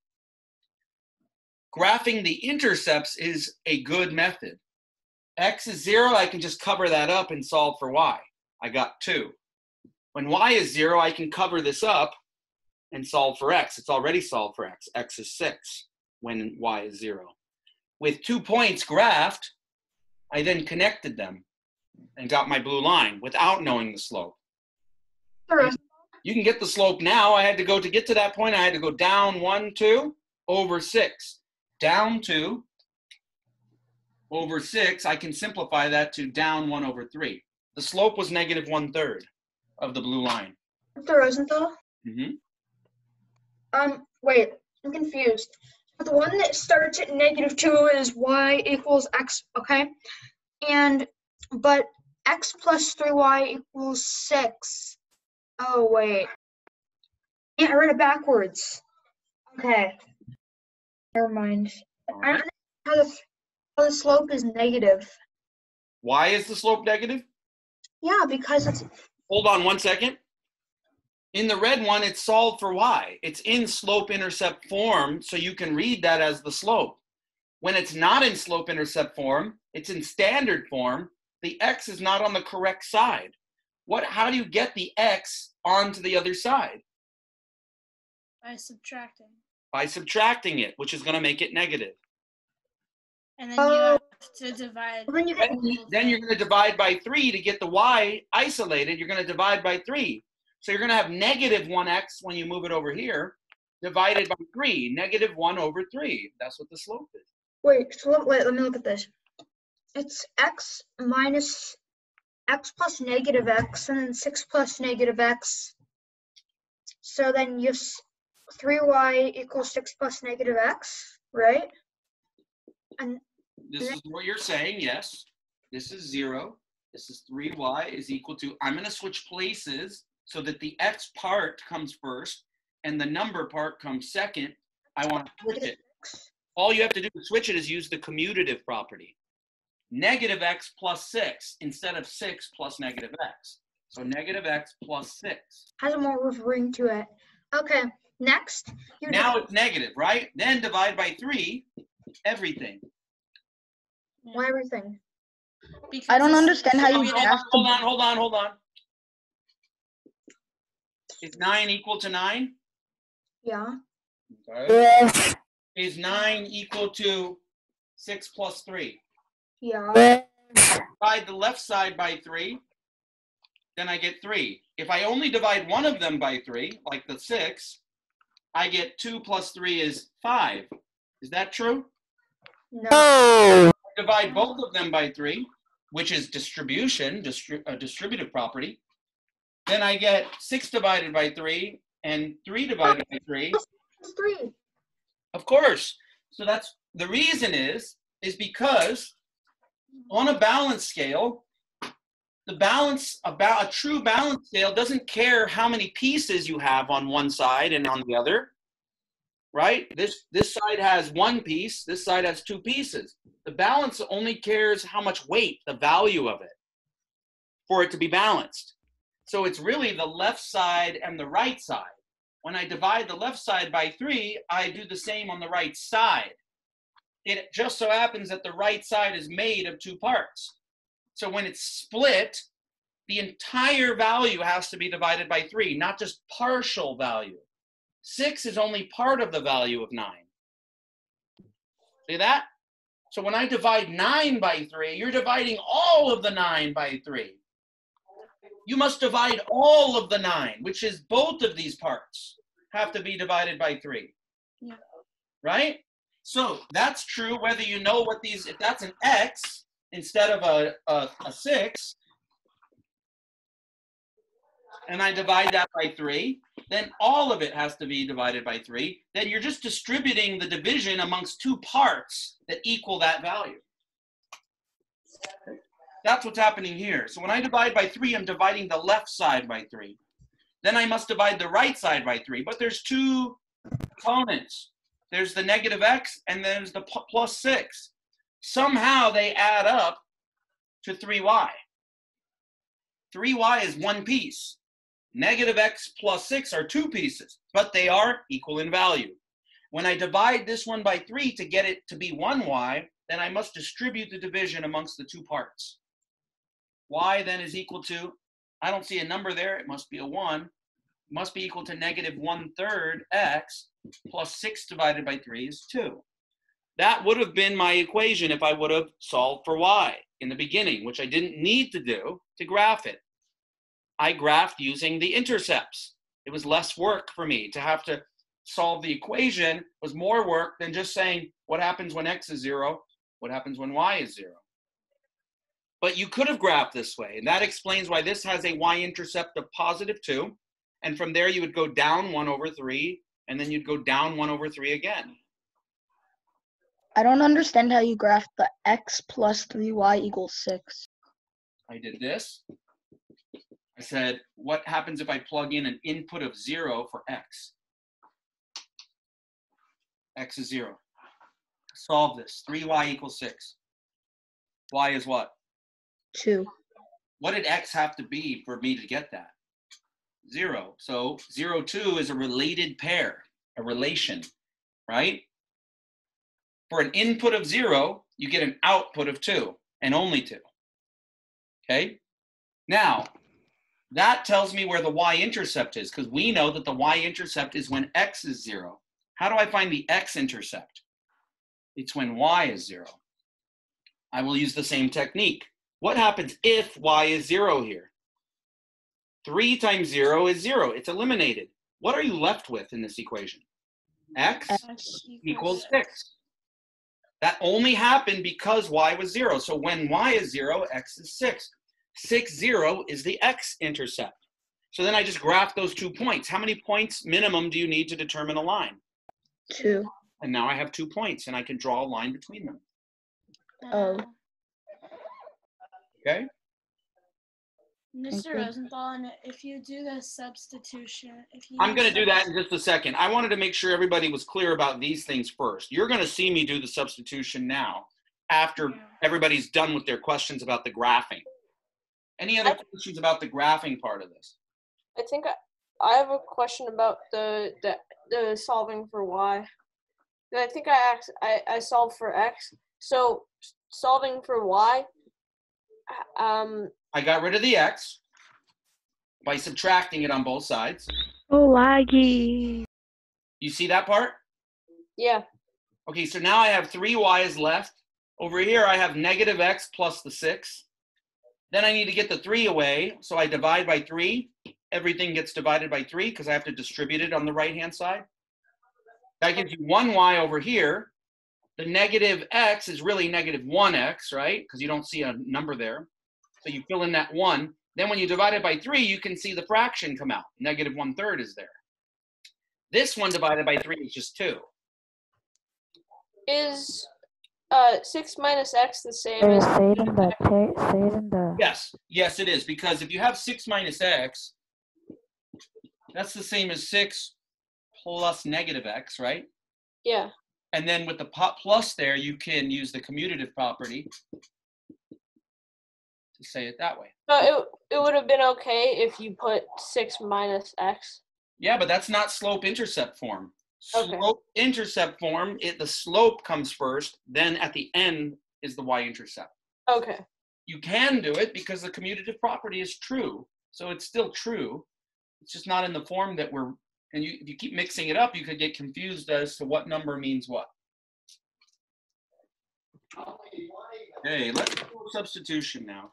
graphing the intercepts is a good method. X is 0, I can just cover that up and solve for y. I got 2. When y is 0, I can cover this up and solve for x. It's already solved for x. X is 6 when y is 0. With 2 points graphed, I then connected them and got my blue line without knowing the slope. You can get the slope now. To get to that point, I had to go down 1, 2 over 6. Down 2 over 6, I can simplify that to down 1 over 3. The slope was negative 1/3 of the blue line. Mr. Rosenthal? Mm-hmm. Wait, I'm confused. The one that starts at -2 is y equals x, okay? But x plus 3y equals 6. Oh, wait. Yeah, I read it backwards. Okay. Never mind. I don't know how the slope is negative. Why is the slope negative? Yeah, because it's... Hold on 1 second. In the red one, it's solved for y. It's in slope-intercept form, so you can read that as the slope. When it's not in slope-intercept form, it's in standard form, the x is not on the correct side. How do you get the x onto the other side? By subtracting. By subtracting it, which is going to make it negative. And then you have to divide. Then you're going to divide by 3 to get the y isolated. You're going to divide by 3. So you're going to have negative 1x when you move it over here, divided by 3, negative 1 over 3. That's what the slope is. Wait, let me look at this. It's x minus x plus negative x, and then 6 plus negative x. So then you have 3y equals 6 plus negative x, right? And this is what you're saying, yes. This is 0. This is 3y is equal to, I'm going to switch places so that the x part comes first and the number part comes second. I want to switch it. All you have to do to switch it is use the commutative property. Negative x plus 6 instead of 6 plus negative x. So negative x plus 6. Has a more ring to it. Okay, next. Now it's negative, right? Then divide by 3, everything. Why everything? Because I don't understand how you Hold on. Is 9 equal to 9? Yeah. Okay. Is 9 equal to 6 plus 3? Yeah. Divide the left side by 3, then I get 3. If I only divide one of them by 3, like the 6, I get 2 plus 3 is 5. Is that true? No. Divide both of them by 3, which is distribution, a distributive property. Then I get 6 divided by 3 and 3 divided by 3. It's 3. Of course. So that's the reason is because on a balance scale, the balance, about a true balance scale doesn't care how many pieces you have on one side and on the other, right? This side has one piece, this side has two pieces. The balance only cares how much weight, the value of it, for it to be balanced. So it's really the left side and the right side. When I divide the left side by 3, I do the same on the right side. It just so happens that the right side is made of 2 parts. So when it's split, the entire value has to be divided by 3, not just partial value. 6 is only part of the value of 9. See that? So when I divide 9 by 3, you're dividing all of the 9 by 3. You must divide all of the 9, which is both of these parts have to be divided by 3. Yeah. Right? So that's true whether you know what these, if that's an x instead of a 6, and I divide that by 3, then all of it has to be divided by 3. Then you're just distributing the division amongst 2 parts that equal that value. That's what's happening here. So when I divide by 3, I'm dividing the left side by 3. Then I must divide the right side by 3. But there's 2 components. There's the negative x and there's the plus 6. Somehow they add up to 3y. 3y is 1 piece. Negative x plus 6 are 2 pieces, but they are equal in value. When I divide this one by 3 to get it to be 1y, then I must distribute the division amongst the 2 parts. Y then is equal to, I don't see a number there, it must be a 1. It must be equal to negative 1/3 x plus 6 divided by 3 is 2. That would have been my equation if I would have solved for y in the beginning, which I didn't need to do to graph it. I graphed using the intercepts. It was less work for me to have to solve the equation. It was more work than just saying what happens when x is 0, what happens when y is 0. But you could have graphed this way, and that explains why this has a y-intercept of +2, and from there you would go down 1/3, and then you'd go down 1/3 again. I don't understand how you graph the x plus 3y equals 6. I did this. I said, what happens if I plug in an input of 0 for x? X is 0. Solve this. 3y equals 6. Y is what? 2. What did x have to be for me to get that? 0. So 0, 2 is a related pair, a relation, right? For an input of 0, you get an output of 2, and only 2. Okay? Now, that tells me where the y-intercept is, because we know that the y-intercept is when x is 0. How do I find the x-intercept? It's when y is 0. I will use the same technique. What happens if y is 0 here? 3 times 0 is 0. It's eliminated. What are you left with in this equation? X equals 6. That only happened because y was 0. So when y is 0, x is 6. 6, 0 is the x-intercept. So then I just graph those 2 points. How many points minimum do you need to determine a line? 2. And now I have 2 points, and I can draw a line between them. Oh. Okay? Mr. Rosenthal, and if you do the substitution, I'm going to do that in just a second. I wanted to make sure everybody was clear about these things first. You're going to see me do the substitution now after everybody's done with their questions about the graphing. Any other questions about the graphing part of this? I think I have a question about the solving for y. I think I solved for x. So solving for y. I got rid of the x by subtracting it on both sides. Oh, laggy. You see that part? Yeah. Okay, so now I have 3 y's left. Over here I have negative x plus the 6. Then I need to get the 3 away, so I divide by 3. Everything gets divided by 3 because I have to distribute it on the right-hand side. That gives you 1y over here. The negative x is really negative 1x, right? Because you don't see a number there. So you fill in that 1. Then when you divide it by 3, you can see the fraction come out. Negative 1/3 is there. This one divided by 3 is just 2. 6 minus x the same Say as it in the say it in the. Yes, it is, because if you have 6 minus x, that's the same as 6 plus negative x, right? yeah. And then with the plus there, you can use the commutative property to say it that way. So it would have been okay if you put 6 minus x. Yeah, but that's not slope-intercept form. Okay. Slope-intercept form, the slope comes first, then at the end is the y-intercept. Okay. You can do it because the commutative property is true, so it's still true. It's just not in the form that we're, and if you keep mixing it up, you could get confused as to what number means what. Okay, let's do substitution now.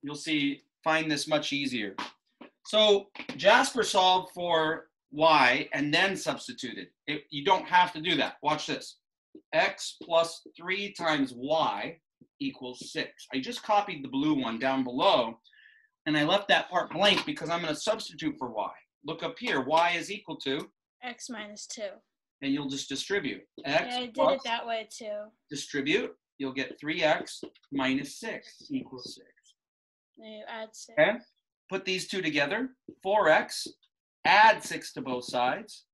You'll see, find this much easier. So Jasper solved for y and then substituted. You don't have to do that. Watch this. X plus 3 times y equals 6. I just copied the blue one down below, and I left that part blank because I'm going to substitute for y. Look up here. Y is equal to? X minus 2. And you'll just distribute. X Yeah, I did plus it that way too. distribute. You'll get 3x minus 6 equals 6. Then you add 6. Okay? Put these two together. 4x. Add 6 to both sides.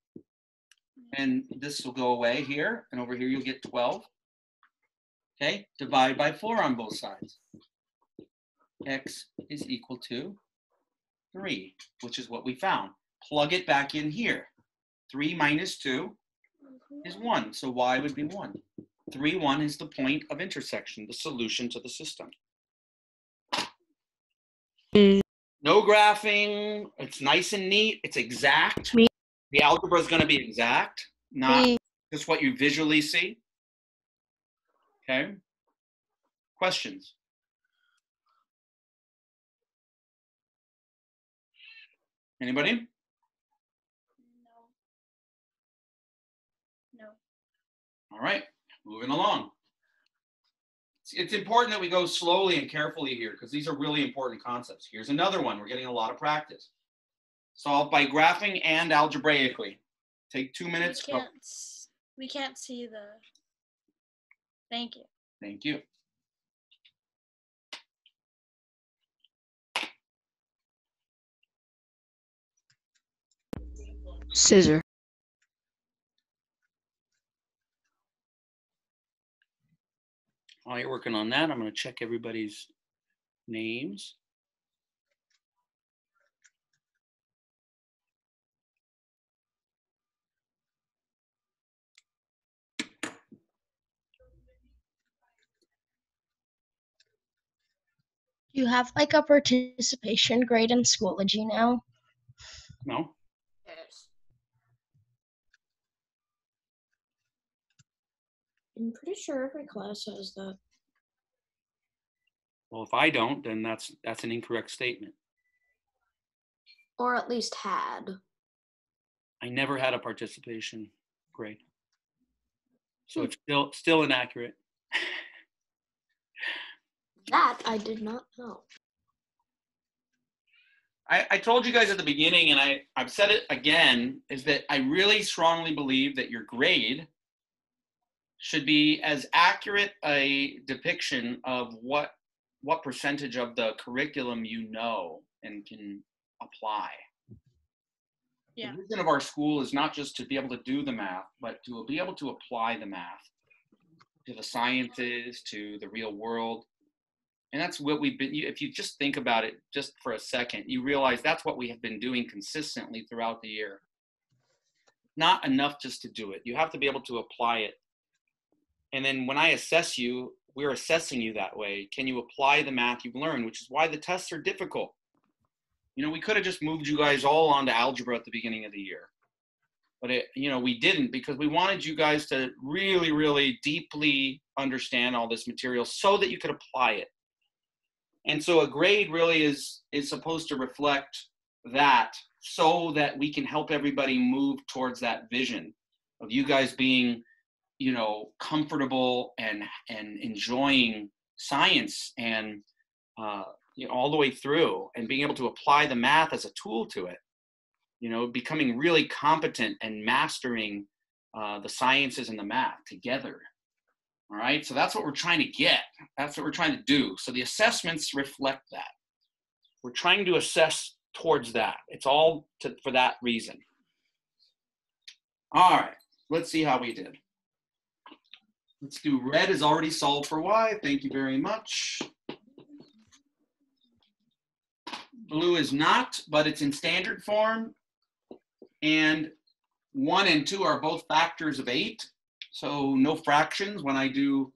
And this will go away here. And over here you'll get 12. Okay? Divide by 4 on both sides. X is equal to 3, which is what we found. Plug it back in here. 3 minus 2 is 1. So y would be 1. 3, 1 is the point of intersection, the solution to the system. No graphing. It's nice and neat. It's exact. The algebra is going to be exact, not just what you visually see. Okay? Questions? Anybody? No. All right, moving along. It's important that we go slowly and carefully here because these are really important concepts. Here's another one. We're getting a lot of practice. Solve by graphing and algebraically. Take 2 minutes. We can't see the. Thank you. Thank you. Scissor. While you're working on that, I'm going to check everybody's names. You have like a participation grade in Schoology now? No? Yes. I'm pretty sure every class has that. Well, if I don't, then that's an incorrect statement. Or at least had. I never had a participation grade. So it's still inaccurate. That I did not know. I told you guys at the beginning, and I've said it again, is that I really strongly believe that your grade should be as accurate a depiction of what percentage of the curriculum you know and can apply. Yeah. The vision of our school is not just to be able to do the math, but to be able to apply the math to the sciences, to the real world. And that's what we've been, if you just think about it just for a second, you realize that's what we have been doing consistently throughout the year. Not enough just to do it. You have to be able to apply it. And then when I assess you, we're assessing you that way. Can you apply the math you've learned, which is why the tests are difficult. You know, we could have just moved you guys all onto algebra at the beginning of the year. But, we didn't because we wanted you guys to really, really deeply understand all this material so that you could apply it. And so a grade really is supposed to reflect that so that we can help everybody move towards that vision of you guys being, comfortable and enjoying science and, all the way through and being able to apply the math as a tool to it, becoming really competent and mastering the sciences and the math together. All right, so that's what we're trying to get. That's what we're trying to do. So the assessments reflect that. We're trying to assess towards that. It's all for that reason. All right, let's see how we did. Let's do red is already solved for y. Thank you very much. Blue is not, but it's in standard form. And 1 and 2 are both factors of 8. So no fractions. When I do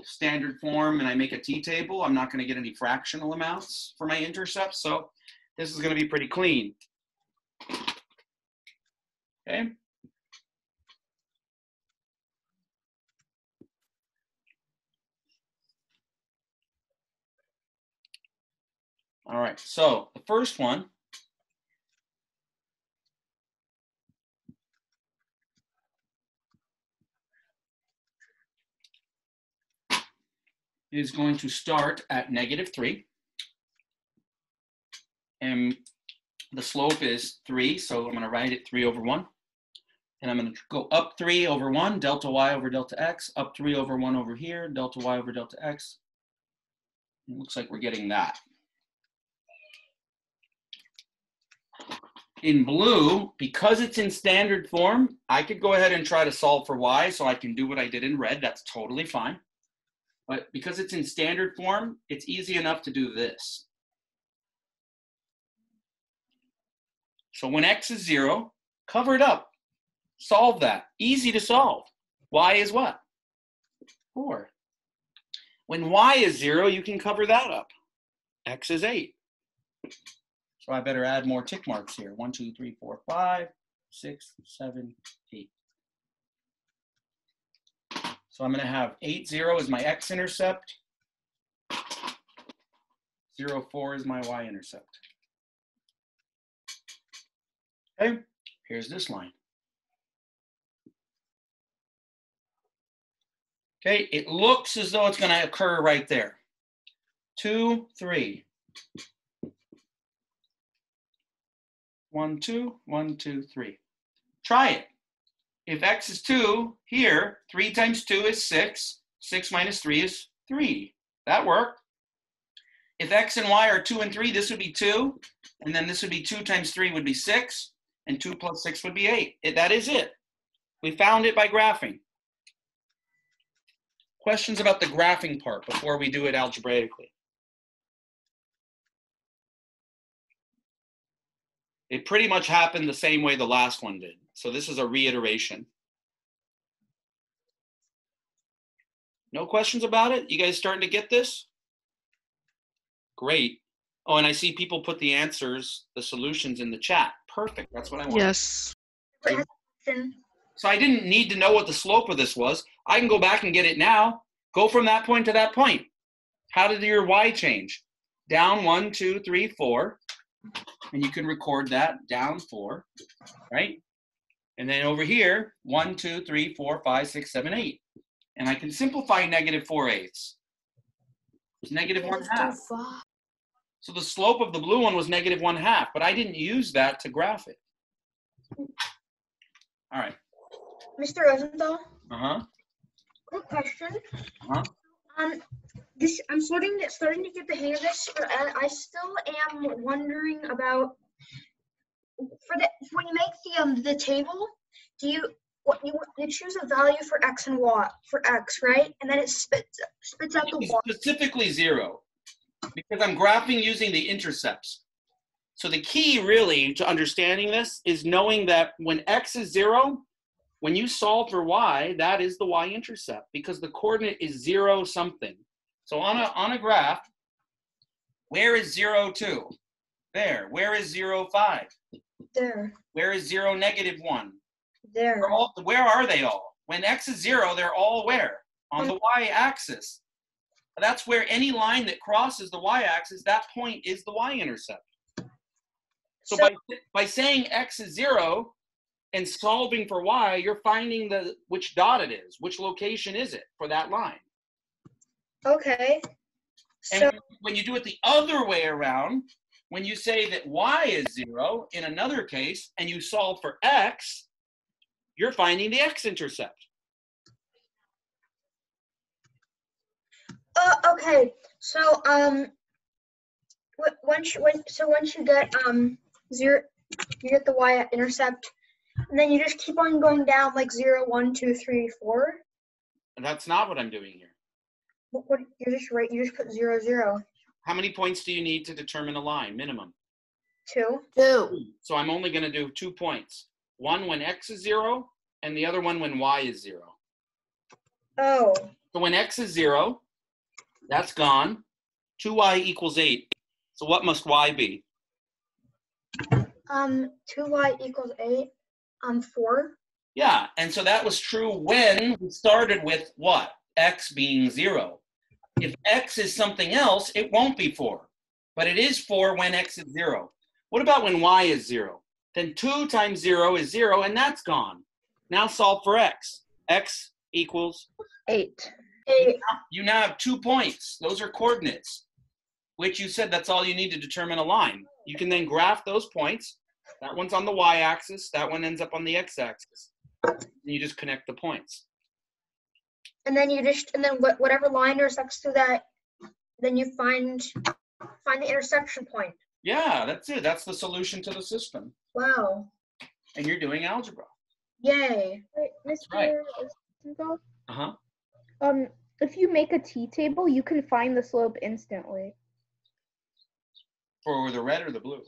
standard form and I make a t-table, I'm not going to get any fractional amounts for my intercepts. So this is going to be pretty clean. Okay. All right, so the first one is going to start at -3. And the slope is 3, so I'm going to write it 3 over 1. And I'm going to go up 3 over 1, delta y over delta x, up 3 over 1 over here, delta y over delta x. It looks like we're getting that. In blue, because it's in standard form, I could go ahead and try to solve for y, so I can do what I did in red. That's totally fine. But because it's in standard form, it's easy enough to do this. So when x is 0, cover it up. Solve that. Easy to solve. Y is what? 4. When y is 0, you can cover that up. X is 8. So I better add more tick marks here. 1, 2, 3, 4, 5, 6, 7, 8. So I'm going to have 8, 0 is my x-intercept. 0, 4 is my y-intercept. Okay, here's this line. Okay, it looks as though it's going to occur right there. 2, 3. 1, 2, 1, 2, 3. Try it. If x is 2 here, 3 times 2 is 6. 6 minus 3 is 3. That worked. If x and y are 2 and 3, this would be 2. And then this would be 2 times 3 would be 6. And 2 plus 6 would be 8. That is it. We found it by graphing. Questions about the graphing part before we do it algebraically? It pretty much happened the same way the last one did. So this is a reiteration. No questions about it? You guys starting to get this? Great. Oh, and I see people put the answers, the solutions in the chat. Perfect. That's what I want. Yes. So I didn't need to know what the slope of this was. I can go back and get it now. Go from that point to that point. How did your y change? Down 1, 2, 3, 4. And you can record that down 4, right? And then over here, 1, 2, 3, 4, 5, 6, 7, 8. And I can simplify -4/8. It's -1/2. So the slope of the blue one was -1/2, but I didn't use that to graph it. All right. Mr. Rosenthal, Uh-huh. quick question. Uh-huh. I'm starting to get the hang of this, but I still am wondering about when you make the table, you choose a value for x and y for x, right? And then it spits out the y. Specifically 0, because I'm graphing using the intercepts. So the key really to understanding this is knowing that when x is 0, when you solve for y, that is the y-intercept because the coordinate is 0 something. So on a graph, where is 0, 2? There. Where is 0, 5? There. Where is 0, -1? There. Where are they all? When x is 0, they're all where? On the y-axis. That's where any line that crosses the y-axis, that point is the y-intercept. So by saying x is 0 and solving for y, you're finding which dot it is, which location is it for that line. Okay. And when you do it the other way around, when you say that y is 0 in another case and you solve for x, You're finding the x-intercept. Okay. So once you get 0, you get the y-intercept, and then you just keep on going down like 0, 1, 2, 3, 4. And that's not what I'm doing here. What you're just right? You just put 0, 0. How many points do you need to determine a line? Minimum. 2. 2. So I'm only going to do 2 points. One when x is 0, and the other one when y is 0. Oh. So when x is 0, that's gone. 2y equals 8. So what must y be? 2y equals 8. 4. Yeah, and so that was true when we started with what? X being 0. If x is something else, it won't be 4. But it is 4 when x is 0. What about when y is 0? Then 2 times 0 is 0, and that's gone. Now solve for x. X equals 8. 8. You now have 2 points. Those are coordinates, which you said that's all you need to determine a line. You can then graph those points. That one's on the y-axis. That one ends up on the x-axis. You just connect the points. And then whatever line intersects through that, then you find the intersection point. Yeah, that's it. That's the solution to the system. Wow. And you're doing algebra. Yay. Wait, Mr. right. Rosenthal, Uh-huh. if you make a t-table, you can find the slope instantly. For the red or the blue?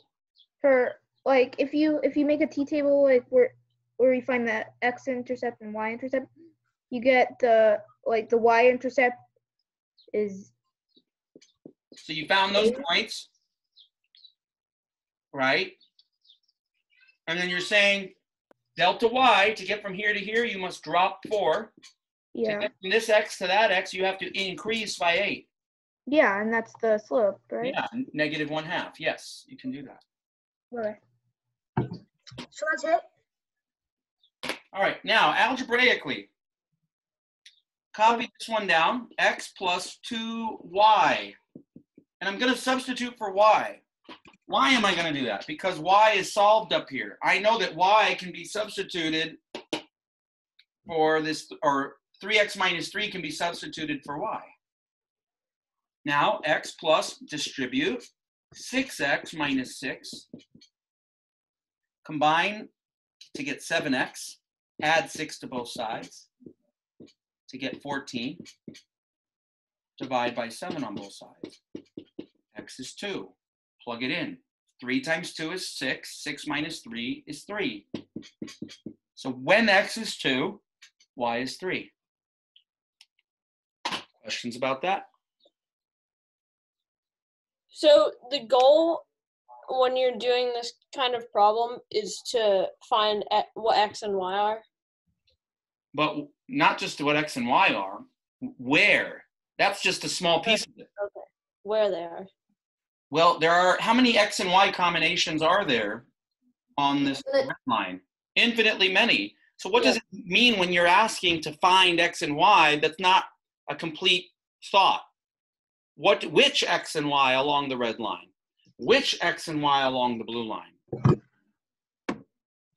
For like if you make a t-table like where you find the x-intercept and y-intercept, you get the y-intercept is. So you found those points, right? And then you're saying delta y, to get from here to here, you must drop 4. Yeah. To get from this x to that x, you have to increase by 8. Yeah, and that's the slope, right? Yeah, negative 1/2. Yes, you can do that. Okay. So that's it? All right, now algebraically, copy this one down, x plus 2y. And I'm going to substitute for y. Why am I going to do that? Because y is solved up here. I know that y can be substituted for this, or 3x minus 3 can be substituted for y. Now, x plus distribute 6x minus 6. Combine to get 7x. Add 6 to both sides to get 14. Divide by 7 on both sides. X is 2. Plug it in. 3 times 2 is 6. 6 minus 3 is 3. So when x is 2, y is 3. Questions about that? So the goal when you're doing this kind of problem is to find what x and y are? But not just what x and y are, where. That's just a small piece of it. Okay, where they are. Well, there are, how many x and y combinations are there on this red line? Infinitely many. So what does it mean when you're asking to find x and y? That's not a complete thought. Which x and y along the red line? Which x and y along the blue line?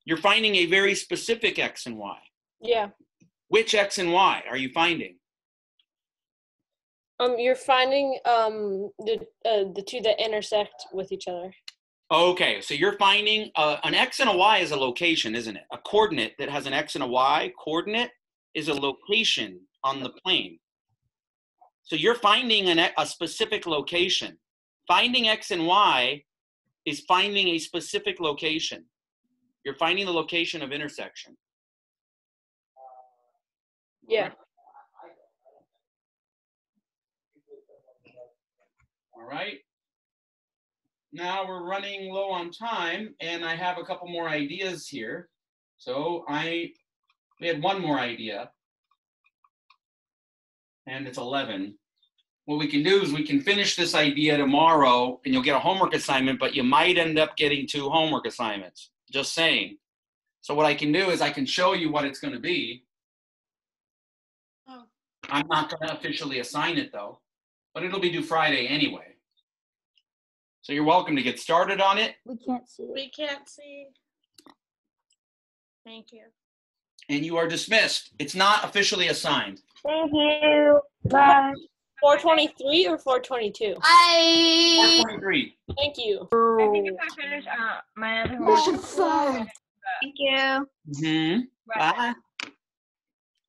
You're finding a very specific x and y. Yeah. Which x and y are you finding? You're finding the two that intersect with each other. Okay, so you're finding an x and a y is a location, isn't it? A coordinate that has an x and a y coordinate is a location on the plane. So you're finding a specific location. Finding x and y is finding a specific location. You're finding the location of intersection. Yeah. All right. Now we're running low on time, and I have a couple more ideas here. So we had one more idea, and it's 11. What we can do is we can finish this idea tomorrow, and you'll get a homework assignment, but you might end up getting 2 homework assignments. Just saying. So what I can do is I can show you what it's going to be. Oh. I'm not going to officially assign it, though, but it'll be due Friday anyway. So you're welcome to get started on it. We can't see it. We can't see. Thank you. And you are dismissed. It's not officially assigned. Thank you. Bye. 423 or 422? 423. Thank you. I think if I finish my other Mission fun. Thank you. Mm-hmm. Bye.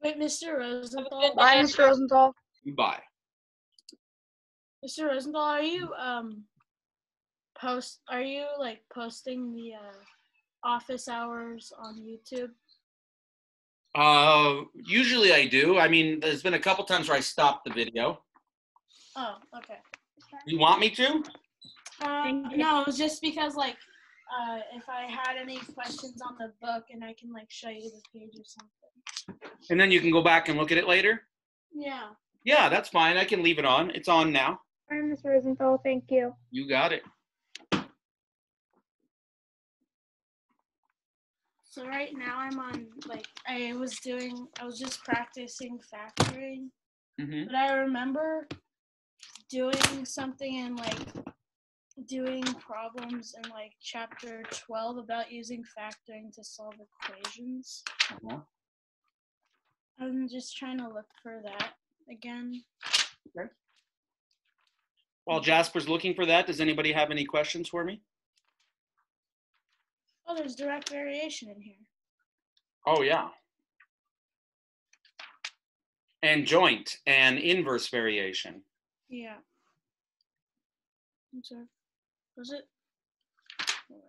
Wait, Mr. Rosenthal. Bye, Mr. Rosenthal. Bye. Mr. Rosenthal, are you like posting the office hours on YouTube? Usually I do. I mean, there's been a couple times where I stopped the video. Oh, okay. You want me to? No, it was just because like if I had any questions on the book and I can like show you the page or something. And then you can go back and look at it later? Yeah. Yeah, that's fine. I can leave it on. It's on now. Bye, Mr. Rosenthal. Thank you. You got it. So right now I'm on like I was just practicing factoring. Mm-hmm. But I remember doing something and like doing problems in like chapter 12 about using factoring to solve equations. Uh-huh. I'm just trying to look for that again. Okay. While Jasper's looking for that, does anybody have any questions for me? Oh, there's direct variation in here. Oh, yeah. And joint and inverse variation. Yeah. I'm sorry. Was it? Oh, wait.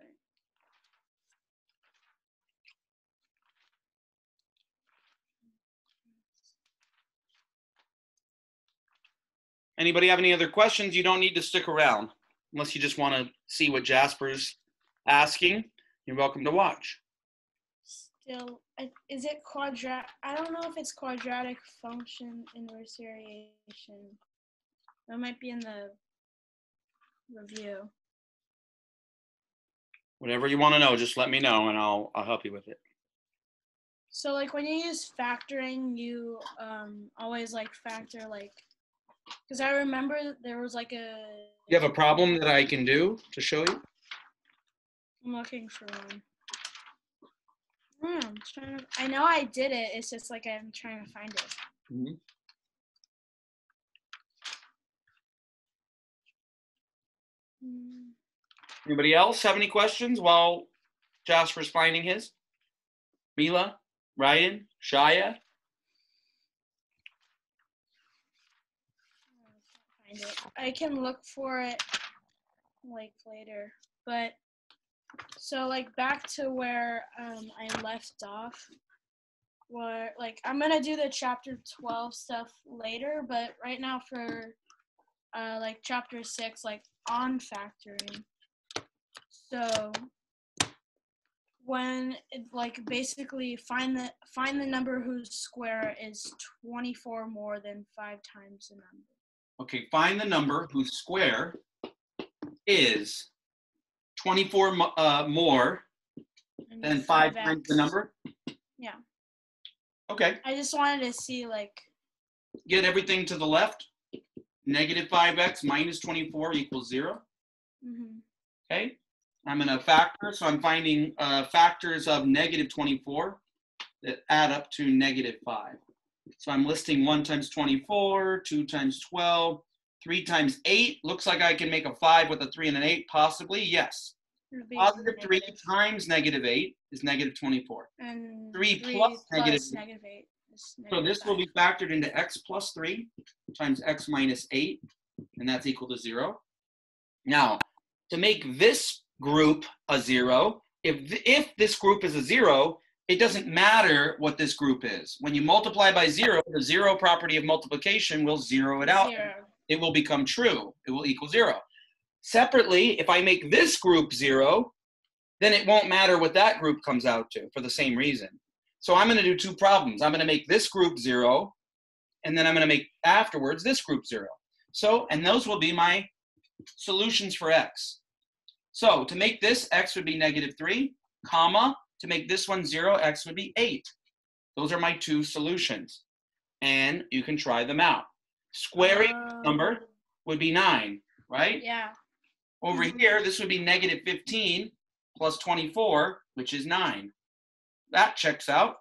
Anybody have any other questions? You don't need to stick around unless you just want to see what Jasper's asking. You're welcome to watch. Still, is it quadratic? I don't know if it's quadratic function inverse variation. That might be in the review. Whatever you want to know, just let me know and I'll help you with it. So like when you use factoring, you always like factor like, because I remember there was like a. You have a problem that I can do to show you? I'm looking for one. I know I did it. It's just like I'm trying to find it. Mm-hmm. Anybody else have any questions while Jasper's finding his? Mila, Ryan, Shia? Find it. I can look for it like later, but so like back to where I left off, where like I'm gonna do the chapter 12 stuff later, but right now for like chapter 6, like on factoring. So when it, like basically find the number whose square is 24 more than 5 times the number. Okay, find the number whose square is 24 more than 5 times the number? Yeah. Okay. I just wanted to see like. Get everything to the left. Negative 5x minus 24 equals 0. Mm-hmm. Okay. I'm going to factor, so I'm finding factors of negative 24 that add up to negative 5. So I'm listing 1 times 24, 2 times 12, 3 times 8. Looks like I can make a 5 with a 3 and an 8, possibly. Yes. Positive 3 times negative 8 is negative 24. And 3 plus negative 8 is negative So this 5. will be factored into x plus 3 times x minus 8, and that's equal to 0. Now, to make this group a 0, if this group is a 0, it doesn't matter what this group is. When you multiply by 0, the 0 property of multiplication will 0 it out. 0. It will become true. It will equal 0. Separately, if I make this group 0, then it won't matter what that group comes out to for the same reason. So I'm going to do 2 problems. I'm going to make this group 0, and then I'm going to make afterwards this group 0. So, and those will be my solutions for x. So to make this, x would be negative 3, comma, to make this one 0, x would be 8. Those are my 2 solutions. And you can try them out. Squaring number would be 9, right? Yeah. Over here, this would be negative 15 plus 24, which is 9. That checks out.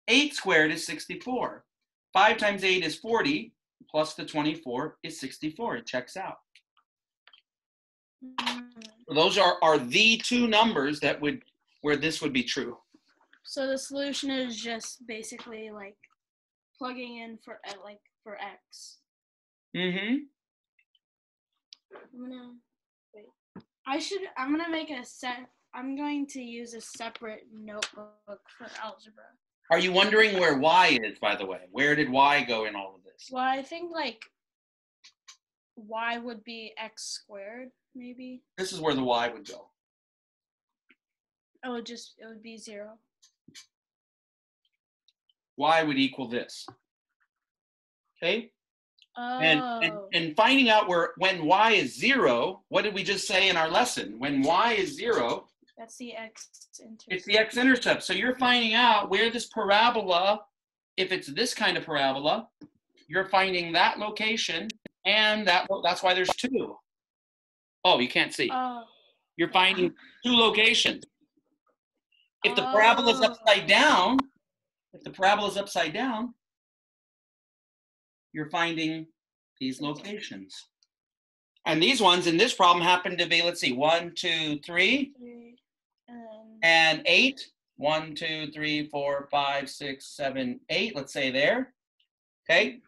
8 squared is 64. 5 times 8 is 40, plus the 24 is 64. It checks out. Those are the two numbers that would, where this would be true. So the solution is just basically like plugging in for x. Mm-hmm. I'm going to use a separate notebook for algebra. Are you wondering where y is, by the way? Where did y go in all of this? Well, I think like y would be x squared, maybe. This is where the y would go. Oh, it would be 0. Y would equal this. Okay? Oh. And finding out when y is 0, what did we just say in our lesson? When y is 0, That's the x-intercept. It's the x-intercept. So you're finding out where this parabola, if it's this kind of parabola, you're finding that location, and that's why there's 2. Oh, you can't see. You're finding 2 locations. If the parabola is upside down, you're finding these locations. And these ones in this problem happen to be, let's see, 1, 2, 3, and 8. 1, 2, 3, 4, 5, 6, 7, 8, let's say there. Okay,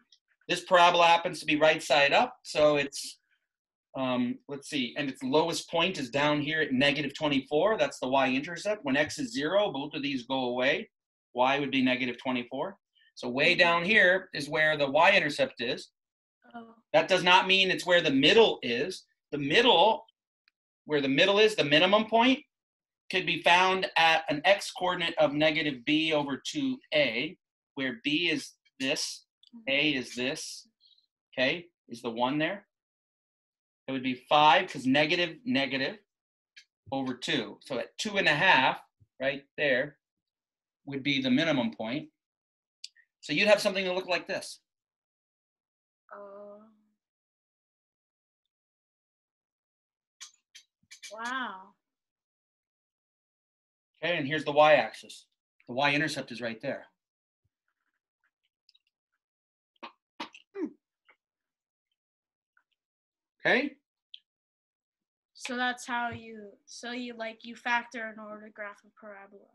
this parabola happens to be right side up, so it's, let's see, and its lowest point is down here at negative 24. That's the y-intercept. When x is 0, both of these go away. Y would be negative 24. So way down here is where the y-intercept is. That does not mean it's where the middle is. The middle, where the middle is, the minimum point, could be found at an x-coordinate of negative b over 2a, where b is this, a is this, okay, is the 1 there. It would be 5, because negative, over 2. So at 2.5, right there, would be the minimum point. So you'd have something to look like this. Wow. Okay, and here's the y-axis. The y-intercept is right there. Okay? So that's how you factor in order to graph a parabola.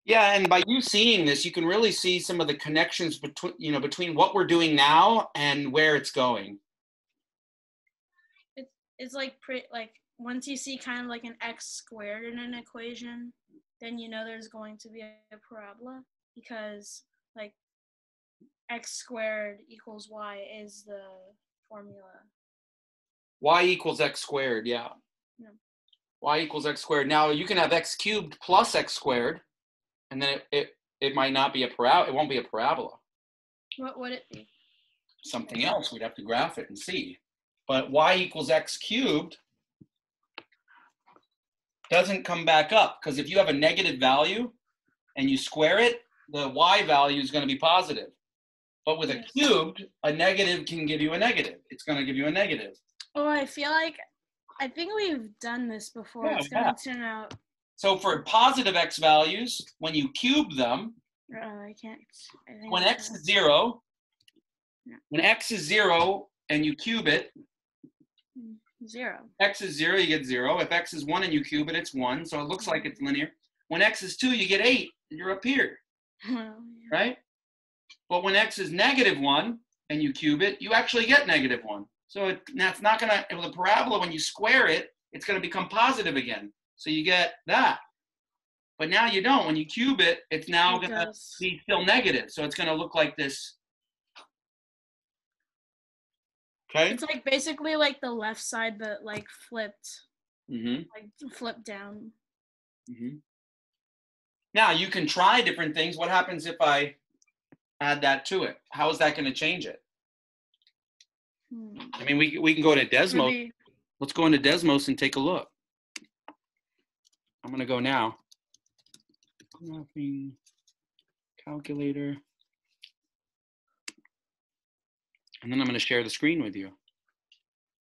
Yeah, and by you seeing this, you can really see some of the connections between what we're doing now and where it's going. It's like once you see kind of like an x squared in an equation, then you know there's going to be a parabola, because like x squared equals y is the formula. Y equals x squared, yeah. Y equals x squared. Now you can have x cubed plus x squared, and then it might not be a parabola. It won't be a parabola. What would it be? Something else. We'd have to graph it and see. But y equals x cubed doesn't come back up, because if you have a negative value and you square it, the y value is going to be positive. But with a cubed, a negative can give you a negative. It's going to give you a negative. Oh, I think we've done this before. Yeah, it's going to turn out. So for positive x values, when you cube them, I can't. when x is 0, when x is 0 and you cube it, 0. X is 0, you get 0. If x is 1 and you cube it, it's 1. So it looks like it's linear. When x is 2, you get 8. And you're up here, right? But when x is negative 1 and you cube it, you actually get negative 1. So that's not going to, with a parabola, when you square it, it's going to become positive again. So you get that. But now you don't. When you cube it, it's now going to be still negative. So it's going to look like this. Okay. It's like basically like the left side, but like flipped. Like flipped down. Now you can try different things. What happens if I add that to it? How is that going to change it? I mean, we can go to Desmos. Maybe. Let's go into Desmos and take a look. I'm going to go now. Graphing calculator. And then I'm going to share the screen with you.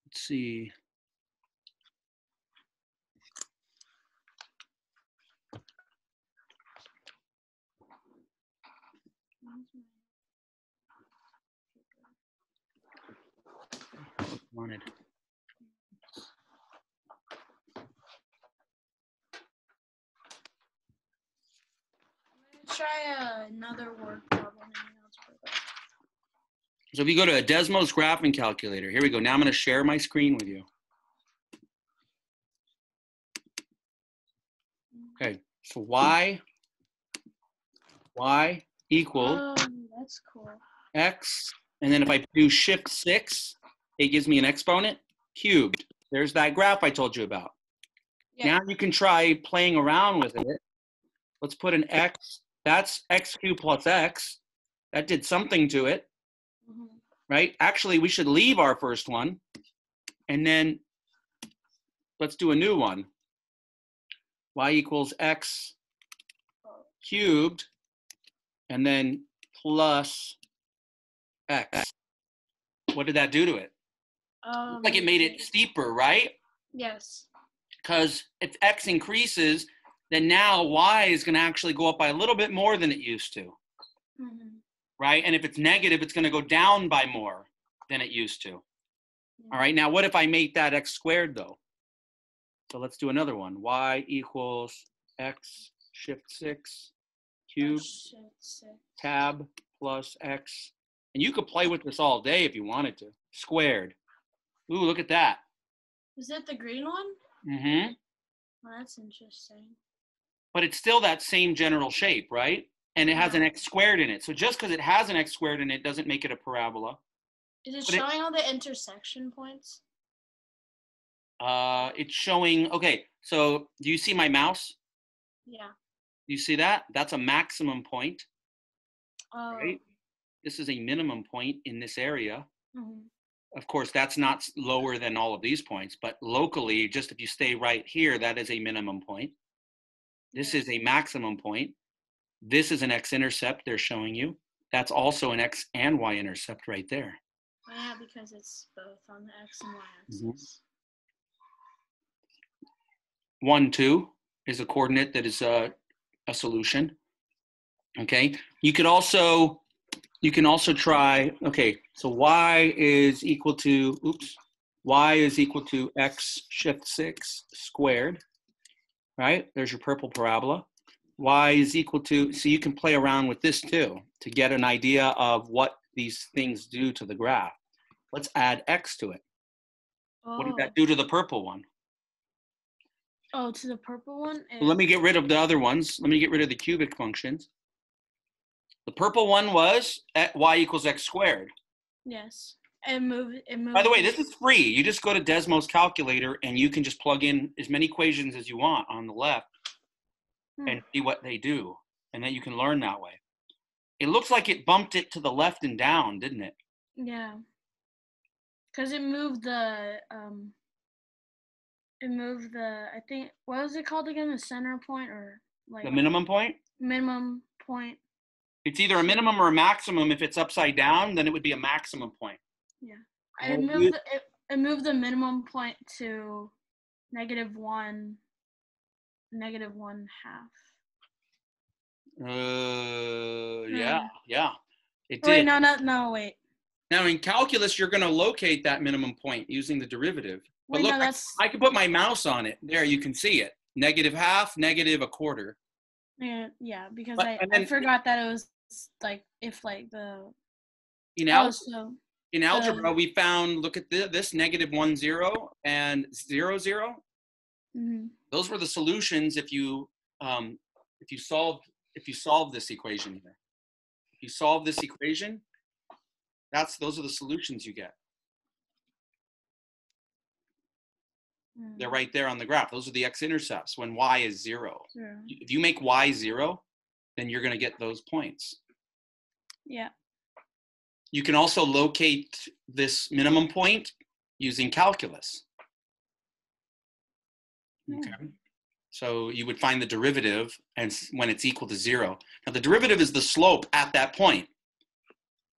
Let's see. Wanted. Try another word problem in algebra. So if you go to a Desmos graphing calculator, here we go. Now I'm going to share my screen with you. Okay, so y equals Oh, that's cool. x, and then if I do shift 6, it gives me an exponent cubed. There's that graph I told you about. Yeah. Now you can try playing around with it. Let's put an x. That's x cubed plus x. That did something to it, right? Actually, we should leave our first one, and then let's do a new one. Y equals x cubed, and then plus x. What did that do to it? Looks like it made it steeper, right? Yes. Because if x increases, then now y is going to actually go up by a little bit more than it used to, right? And if it's negative, it's going to go down by more than it used to. All right, now what if I make that x squared, though? So let's do another one. Y equals x shift 6 cubed tab plus x. And you could play with this all day if you wanted to. Squared. Ooh, look at that. Is that the green one? Mm-hmm. Well, that's interesting. But it's still that same general shape, right? And it has an x squared in it. So just because it has an x squared in it doesn't make it a parabola. Is it showing all the intersection points? It's showing, okay, so do you see my mouse? Yeah. You see that? That's a maximum point, Oh. right? This is a minimum point in this area. Mm-hmm. Of course, that's not lower than all of these points, but locally, just if you stay right here, that is a minimum point. This is a maximum point. This is an x-intercept they're showing you. That's also an x and y-intercept right there. Yeah, because it's both on the x and y axis. 1, 2 is a coordinate that is a solution. Okay, you can also try, okay, so y is equal to x shift 6 squared, right? There's your purple parabola. Y is equal to, so you can play around with this too to get an idea of what these things do to the graph. Let's add x to it. Oh. What did that do to the purple one? Oh, to the purple one? Well, let me get rid of the other ones. Let me get rid of the cubic functions. The purple one was at y equals x squared. Yes. It moved. By the way, this is free. You just go to Desmos calculator and you can just plug in as many equations as you want on the left and see what they do. And then you can learn that way. It looks like it bumped it to the left and down, didn't it? Yeah. Because it moved the, I think, what was it called again? The center point or like? The minimum point? Minimum point. It's either a minimum or a maximum. If it's upside down, then it would be a maximum point. Yeah. It moved the minimum point to -1, -1/2. Yeah. It did. Wait, no, wait. Now in calculus, you're going to locate that minimum point using the derivative. But Wait, look, no, I can put my mouse on it. There, you can see it. -1/2, -1/4. Yeah, because But- I forgot that it was like if like the. In algebra, we found, look at this, -1, 0 and 0, 0. Mm-hmm. Those were the solutions if you solve this equation here. If you solve this equation, those are the solutions you get. They're right there on the graph. Those are the x-intercepts when y is 0. Yeah. If you make y 0, then you're going to get those points. Yeah. You can also locate this minimum point using calculus. Okay. So you would find the derivative and when it's equal to 0. Now the derivative is the slope at that point.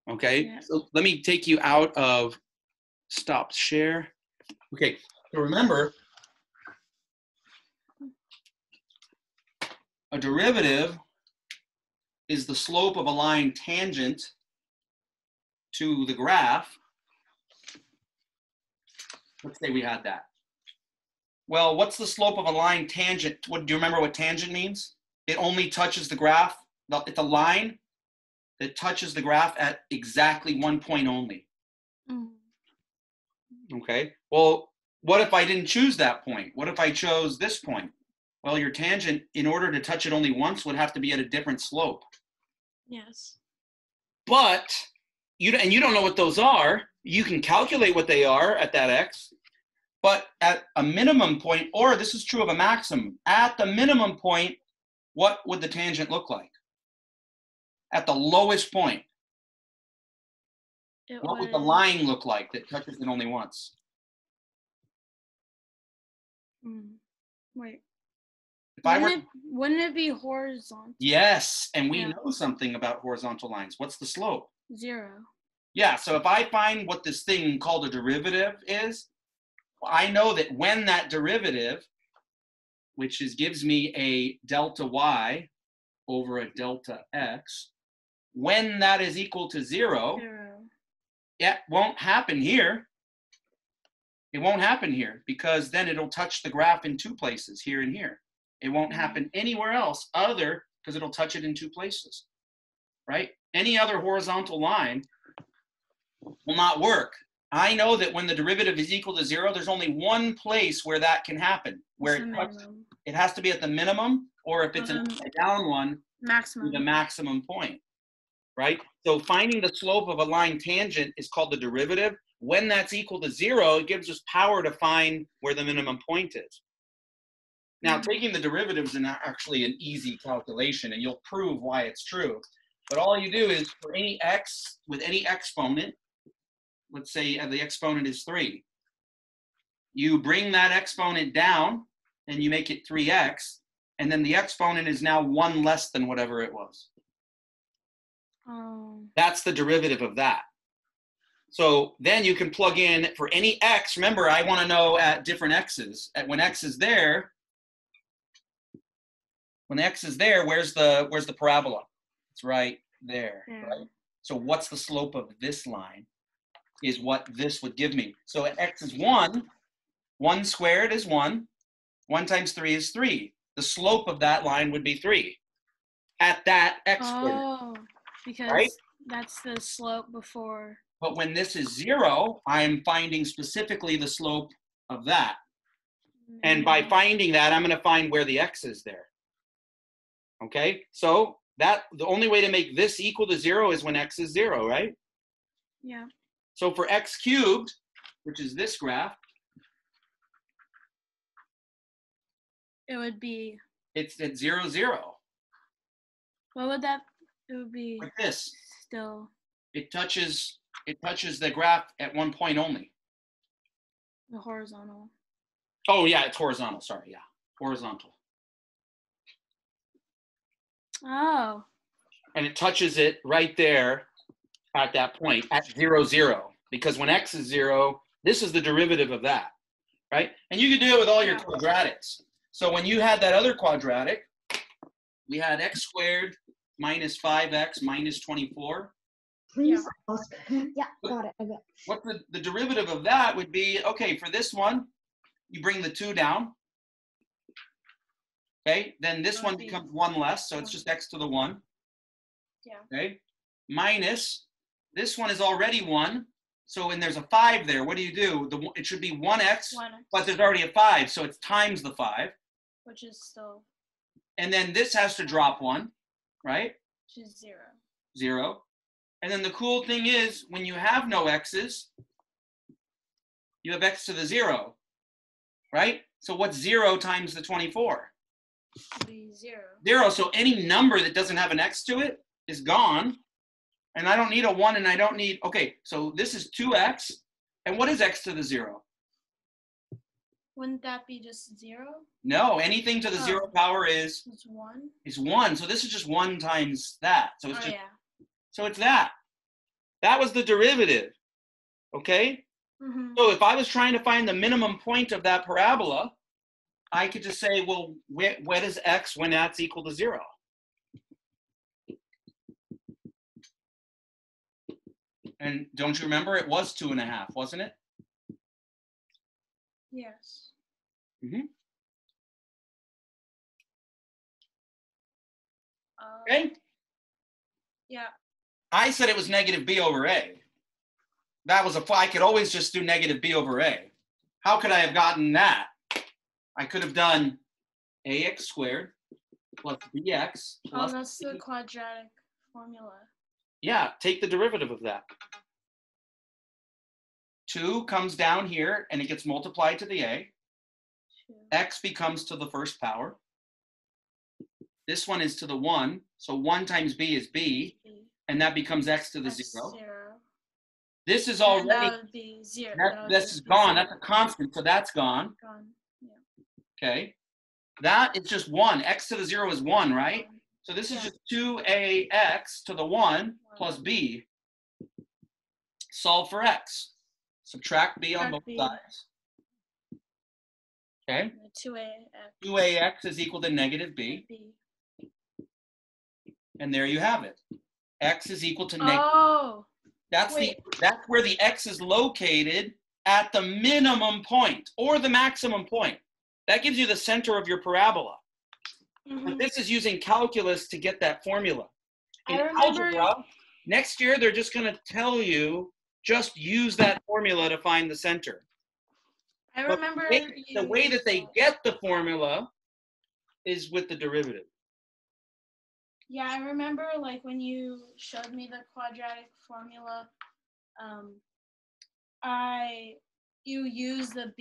Okay. Yeah. So let me take you out of stop share. Okay. So remember, a derivative is the slope of a line tangent to the graph. Let's say we had that. Well, what's the slope of a line tangent? What, do you remember what tangent means? It only touches the graph. It's a line that touches the graph at exactly one point only. Okay, well, what if I didn't choose that point? What if I chose this point? Well, your tangent, in order to touch it only once, would have to be at a different slope. Yes. But you don't know what those are. You can calculate what they are at that x. But at a minimum point, or this is true of a maximum, at the minimum point, what would the tangent look like? At the lowest point, what would the line look like that touches it only once? Wait. If wouldn't it be horizontal? Yes, and we know something about horizontal lines. What's the slope? 0. Yeah, so if I find what this thing called a derivative is, I know that when that derivative, which gives me a delta y over a delta x, when that is equal to 0, it won't happen here. It won't happen here because then it'll touch the graph in two places, here and here. It won't happen anywhere else because it'll touch it in two places, right? Any other horizontal line will not work. I know that when the derivative is equal to 0, there's only one place where that can happen, where it has to be at the minimum, or if it's an upside down one, the maximum point, right? So finding the slope of a line tangent is called the derivative. When that's equal to 0, it gives us power to find where the minimum point is. Now, taking the derivatives is actually an easy calculation, and you'll prove why it's true. But all you do is for any x, with any exponent, let's say the exponent is 3. You bring that exponent down, and you make it 3x, and then the exponent is now 1 less than whatever it was. That's the derivative of that. So then you can plug in for any x. Remember, I want to know at different x's. When x is there, where's the parabola? It's right there. Right? So what's the slope of this line is what this would give me. So at x is 1, 1 squared is 1. 1 times 3 is 3. The slope of that line would be 3 at that x squared. Because that's the slope before. But when this is 0, I'm finding specifically the slope of that. And by finding that, I'm going to find where the x is there. Okay, so the only way to make this equal to 0 is when x is 0, right? Yeah. So for x cubed, which is this graph, it would be. It's at 0, 0. What would that? It would be. Like this. Still. It touches the graph at one point only. The horizontal. Oh yeah, it's horizontal. Sorry, yeah, horizontal. Oh. And it touches it right there at that point at 0, 0. Because when x is 0, this is the derivative of that, right? And you can do it with all your quadratics. So when you had that other quadratic, we had x squared minus 5x minus 24. Please ask. Yeah, got it. I got it. What the derivative of that would be, okay, for this one, you bring the 2 down. Okay, then this one becomes 1 less, so it's just x to the 1. Yeah. Okay, minus, this one is already 1, so when there's a 5 there, what do? It should be 1x, but there's already a 5, so it's times the 5. Which is still. And then this has to drop 1, right? Which is 0. 0. And then the cool thing is, when you have no x's, you have x to the 0, right? So what's 0 times the 24? It'd be 0. 0, so any number that doesn't have an x to it is gone. And I don't need a 1, and I don't need, okay, so this is 2x. And what is x to the 0? Wouldn't that be just 0? No, anything to the 0 power is 1. Is 1. So this is just 1 times that. So it's so it's that. That was the derivative. Okay? So if I was trying to find the minimum point of that parabola, I could just say, well, what is x when that's equal to 0? And don't you remember? It was 2.5, wasn't it? Yes. Mm-hmm. Uh, Okay. Yeah. I said it was negative b over a. That was I could always just do negative b over a. How could I have gotten that? I could have done ax squared plus bx plus. Oh, that's the quadratic formula. Yeah, take the derivative of that. 2 comes down here and it gets multiplied to the a. 2. X becomes to the first power. This one is to the 1. So 1 times b is b. And that becomes x to the 0. This is already, and that would be 0. This is gone. That's a constant, so that's gone. Gone. Yeah. Okay. That is just 1. X to the 0 is 1, right? So this is just 2ax to the 1 plus b. Solve for x. Subtract b on both sides. Okay. 2ax. 2ax is equal to negative b. And there you have it. X is equal to negative. Oh. That's where the x is located at the minimum point or the maximum point. That gives you the center of your parabola. Mm-hmm. But this is using calculus to get that formula. In I remember, algebra, next year they're just going to tell you just use that formula to find the center. I remember the way that they get the formula is with the derivative. Yeah, I remember like when you showed me the quadratic formula, you use the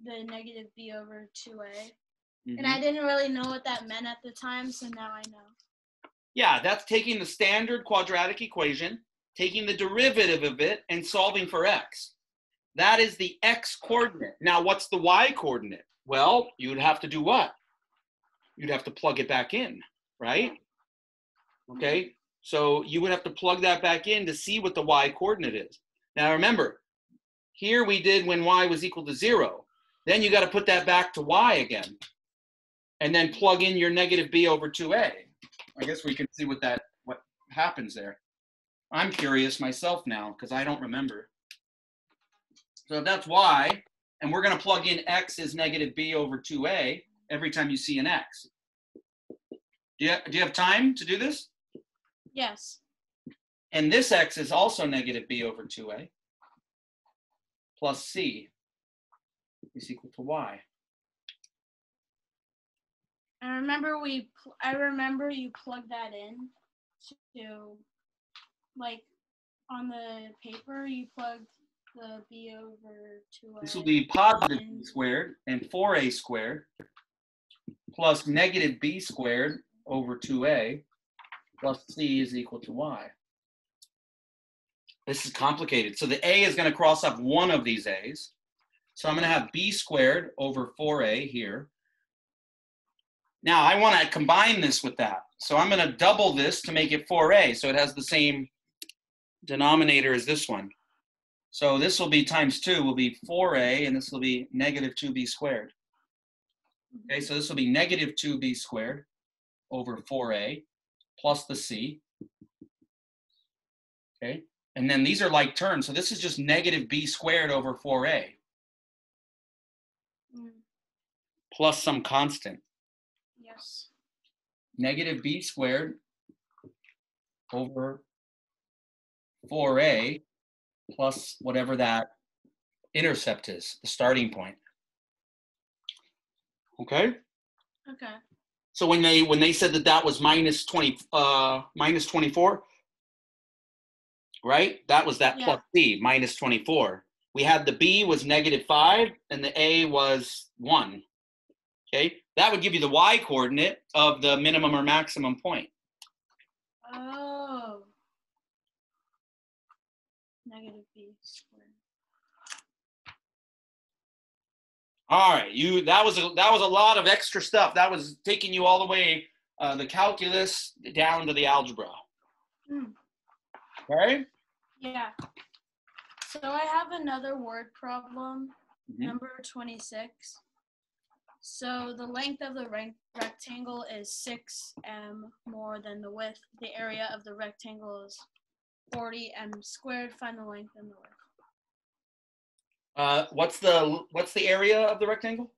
negative b over 2a. Mm-hmm. And I didn't really know what that meant at the time, so now I know. Yeah, that's taking the standard quadratic equation, taking the derivative of it, and solving for x. That is the x coordinate. Now, what's the y coordinate? Well, you'd have to do what? You'd have to plug it back in, right? Okay, so you would have to plug that back in to see what the y coordinate is. Now, remember, here we did when y was equal to 0. Then you got to put that back to y again. And then plug in your negative b over 2a. I guess we can see what happens there. I'm curious myself now because I don't remember. So if that's y, and we're going to plug in x is negative b over 2a every time you see an x. Do you have time to do this? Yes. And this x is also negative b over 2a plus c is equal to y. I remember you plugged that in to, like, on the paper you plugged the b over 2a. This will be positive b squared and 4a squared plus negative b squared over 2a plus c is equal to y. This is complicated. So the a is going to cross off one of these a's. So I'm going to have b squared over 4a here. Now I want to combine this with that. So I'm going to double this to make it 4a. So it has the same denominator as this one. So this will be times 2 will be 4a, and this will be negative 2b squared. Okay, so this will be negative 2b squared over 4a plus the c. Okay, and then these are like terms. So this is just negative b squared over 4a plus some constant. Yes. Negative b squared over 4a plus whatever that intercept is, the starting point. Okay? Okay. So when they said that was minus 24, right? That was that plus c, minus 24. We had the b was negative 5 and the a was 1. Okay? That would give you the y coordinate of the minimum or maximum point. Oh. Negative b squared. All right, that was a lot of extra stuff. That was taking you all the way the calculus down to the algebra. Okay? Yeah. So I have another word problem, number 26. So the length of the rectangle is 6m more than the width. The area of the rectangle is 40m squared. Find the length and the width. What's the area of the rectangle?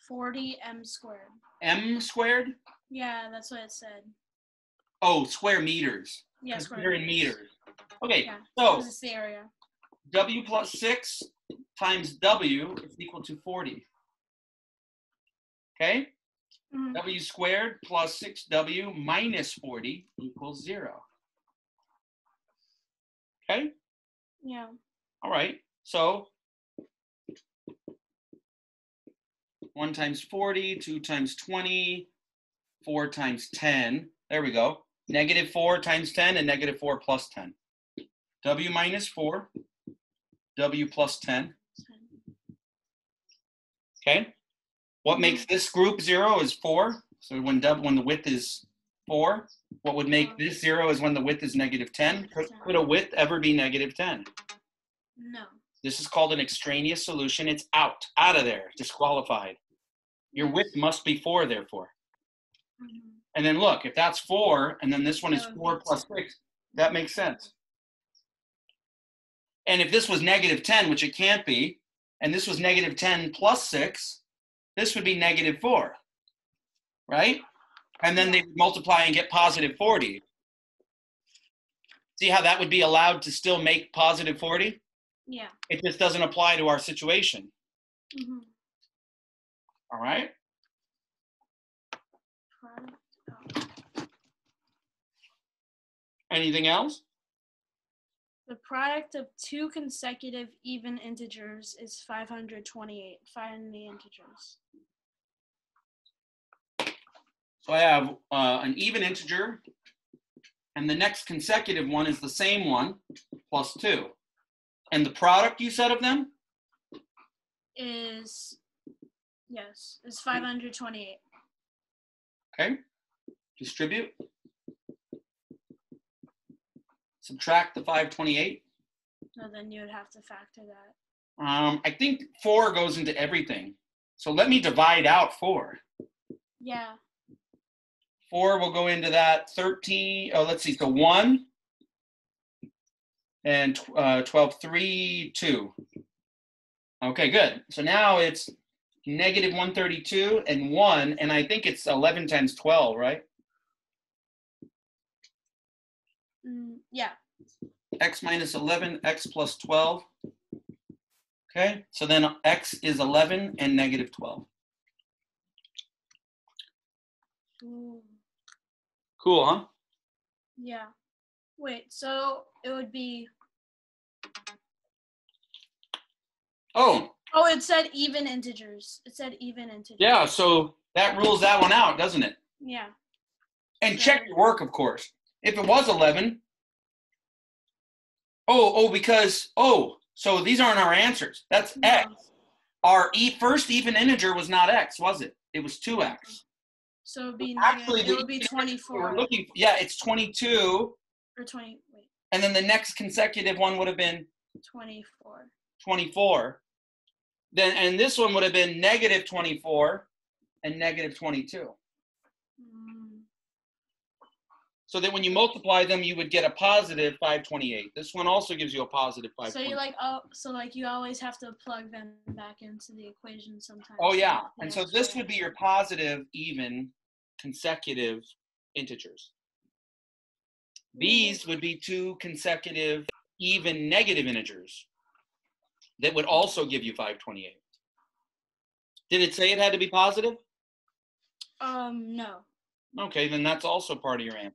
40m squared. M squared? Yeah, that's what it said. Oh, square meters. Yeah, Because square they're in meters. Okay, Yeah, so this is the area. W plus 6 times W is equal to 40. Okay? Mhm. W squared plus 6W minus 40 equals 0. Okay? Yeah. All right. So 1 times 40, 2 times 20, 4 times 10. There we go. Negative 4 times 10 and negative 4 plus 10. W minus 4, W plus 10. Okay. What makes this group 0 is 4. So when the width is 4, what would make this 0 is when the width is negative 10. Could a width ever be negative 10? No. This is called an extraneous solution. It's out of there, disqualified. Your width must be 4, therefore. Mhm. And then look, if that's 4, and then this one is That would 4 be plus 6, that makes sense. And if this was negative 10, which it can't be, and this was negative 10 plus 6, this would be negative 4, right? And then they would multiply and get positive 40. See how that would be allowed to still make positive 40? Yeah. It just doesn't apply to our situation. Mhm. All right? Anything else? The product of two consecutive even integers is 528. Find the integers. So I have an even integer, and the next consecutive one is the same one, plus 2. And the product, you said, of them? Is 528. Okay. Distribute. Subtract the 528. So then you would have to factor that. I think 4 goes into everything. So let me divide out 4. Yeah. 4 will go into that 13. Oh, let's see. So 1 and 12, 3, 2. Okay, good. So now it's negative 132 and 1, and I think it's 11 times 12, right? Yeah. X minus 11, X plus 12. Okay, so then X is 11 and negative 12. Ooh. Cool, huh? Yeah. Wait, so it would be. Oh, Oh, it said even integers. It said even integers. yeah, so that rules that one out, doesn't it? Yeah. And So- check your work, of course. If it was 11, so these aren't our answers. That's No. X. Our first even integer was not X, was it? It was 2X. So it would be Actually, it would be 24 we're looking, yeah, it's 22, or 20. Wait, and then the next consecutive one would have been 24. 24. Then, and this one would have been negative 24 and negative 22. So that when you multiply them, you would get a positive 528. This one also gives you a positive 528. So you always have to plug them back into the equation sometimes. Oh yeah, The and so extra this would be your positive, even, consecutive integers. These would be two consecutive, even, negative integers that would also give you 528. Did it say it had to be positive? No. Okay, then that's also part of your answer.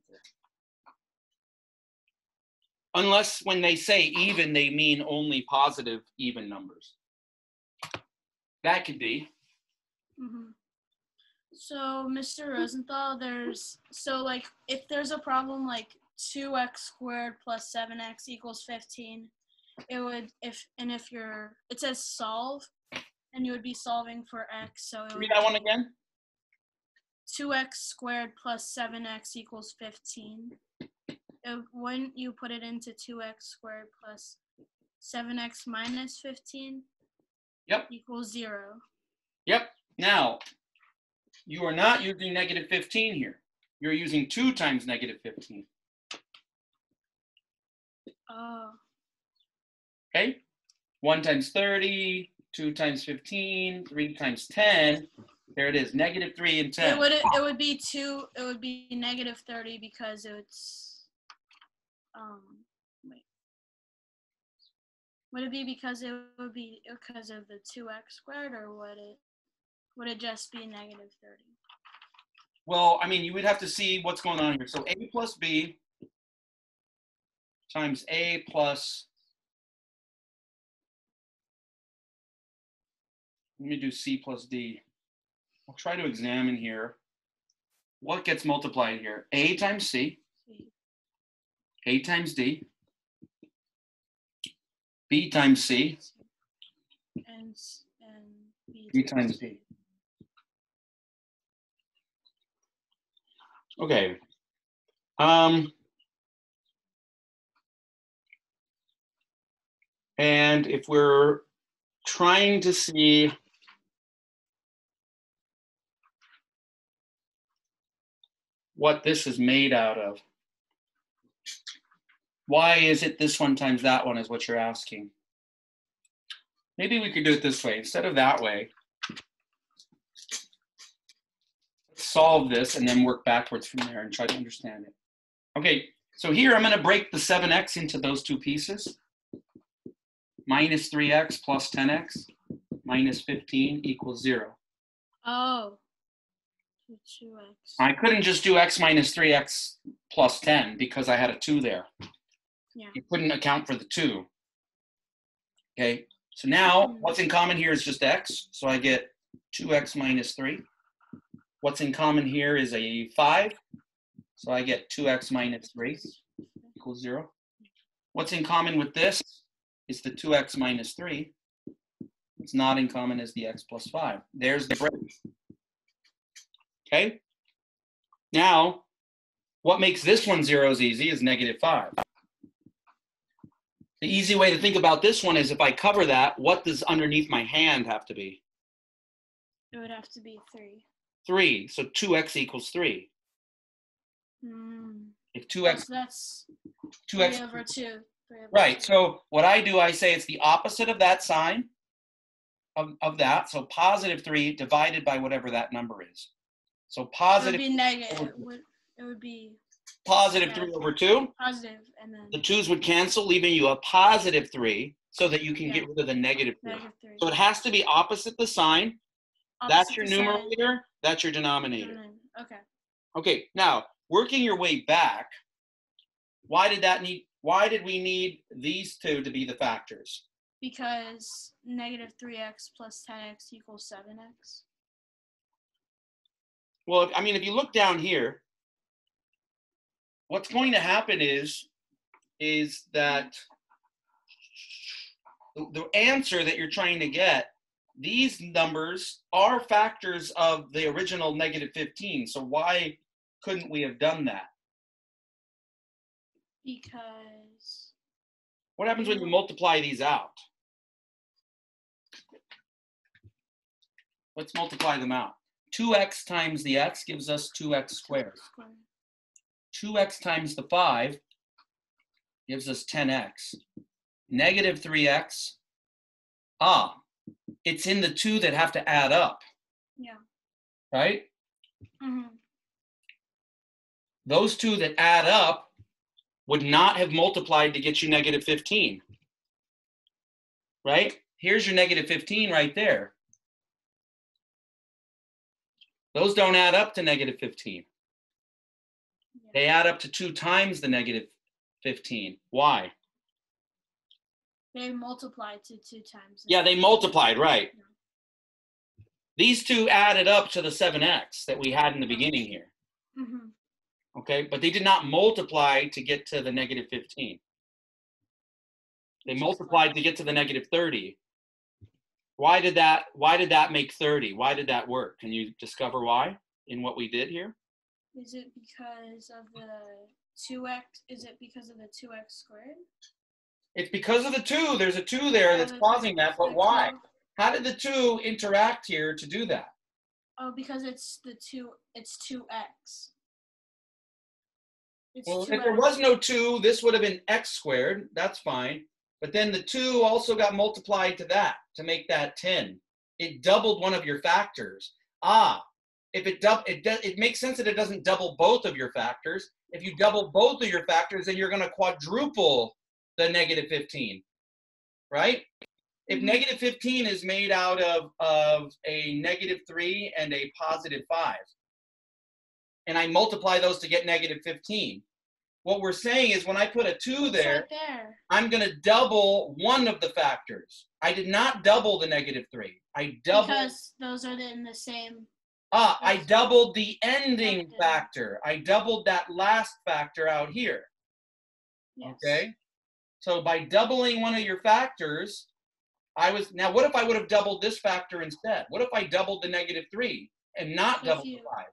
Unless when they say even, they mean only positive even numbers. That could be. Mm-hmm. So, Mr. Rosenthal, if there's a problem like 2x squared plus 7x equals 15, it says solve, and you would be solving for x. So it would Read that one again. 2x squared plus 7x equals 15. When you put it into 2x squared plus 7x minus 15 equals 0. Yep. Now, you are not using negative 15 here. You're using 2 times negative 15. Oh. Okay? 1 times 30, 2 times 15, 3 times 10. There it is, negative 3 and 10. It would be negative 30 because it's wait. Would it be because it would be because of the 2x squared, or would it just be negative 30? Well, I mean, you would have to see what's going on here. So a plus b times a plus, let me do c plus d. I'll try to examine here. What gets multiplied here? A times c, a times d, b times c, and b times d. Okay. And if we're trying to see what this is made out of, why is it this one times that one is what you're asking? Maybe we could do it this way. Instead of that way, solve this and then work backwards from there and try to understand it. Okay, so here I'm going to break the 7x into those two pieces. Minus 3x plus 10x minus 15 equals 0. Oh. 2x. I couldn't just do x minus 3x plus 10 because I had a 2 there. Yeah. You couldn't account for the 2. Okay, so now what's in common here is just x. So I get 2x minus 3. What's in common here is a 5. So I get 2x minus 3 equals 0. What's in common with this is the 2x minus 3. What's not in common is the x plus 5. There's the break. Okay? Now, what makes this one zeros easy is negative 5. The easy way to think about this one is if I cover that, what does underneath my hand have to be? It would have to be 3. 3. So 2x equals 3. If 2x, that's 2x 3 over 2. Right. So what I do, I say it's the opposite of that sign of that. So positive 3 divided by whatever that number is. So positive. It would be negative. It would be positive 3 over 2. Positive, and then the 2's would cancel, leaving you a positive 3 so that you can get rid of the negative 3. negative 3. So it has to be opposite the sign. That's your numerator. That's your denominator. Okay. Okay. Now, working your way back, why did we need these two to be the factors? Because negative 3x plus 10x equals 7x. Well, I mean, if you look down here, what's going to happen is that the answer that you're trying to get, these numbers are factors of the original negative 15. So why couldn't we have done that? Because what happens when you multiply these out? Let's multiply them out. 2x times the x gives us 2x squared. 2x times the 5 gives us 10x. Negative 3x, it's in the 2 that have to add up. Yeah. Right? Mm-hmm. Those 2 that add up would not have multiplied to get you negative 15. Right? Here's your negative 15 right there. Those don't add up to negative 15. Yeah. They add up to 2 times the negative 15. Why? They multiplied to 2 times. Yeah, they multiplied, right. Yeah. These 2 added up to the 7x that we had in the beginning here. Mm-hmm. Okay, but they did not multiply to get to the negative 15. They multiplied to get to the negative 30. Why did that make 30? Why did that work? Can you discover why in what we did here? Is it because of the 2x? Is it because of the 2x squared? It's because of the 2. There's a 2 there that's causing that, but why? How did the 2 interact here to do that? Oh, because it's 2x. It's Well, 2 if there x. was no 2, this would have been x squared. That's fine. But then the 2 also got multiplied to that to make that 10. It doubled one of your factors. If it makes sense that it doesn't double both of your factors. If you double both of your factors, then you're going to quadruple the negative 15, right? If negative 15 is made out of a negative 3 and a positive 5, and I multiply those to get negative 15, what we're saying is when I put a 2 It's there, right there. I'm going to double one of the factors. I did not double the negative 3. I doubled. Because those are in the same. I doubled the ending Effective. factor. I doubled that last factor out here. Yes. Okay. So by doubling one of your factors, now what if I would have doubled this factor instead? What if I doubled the negative 3 and not doubled the 5?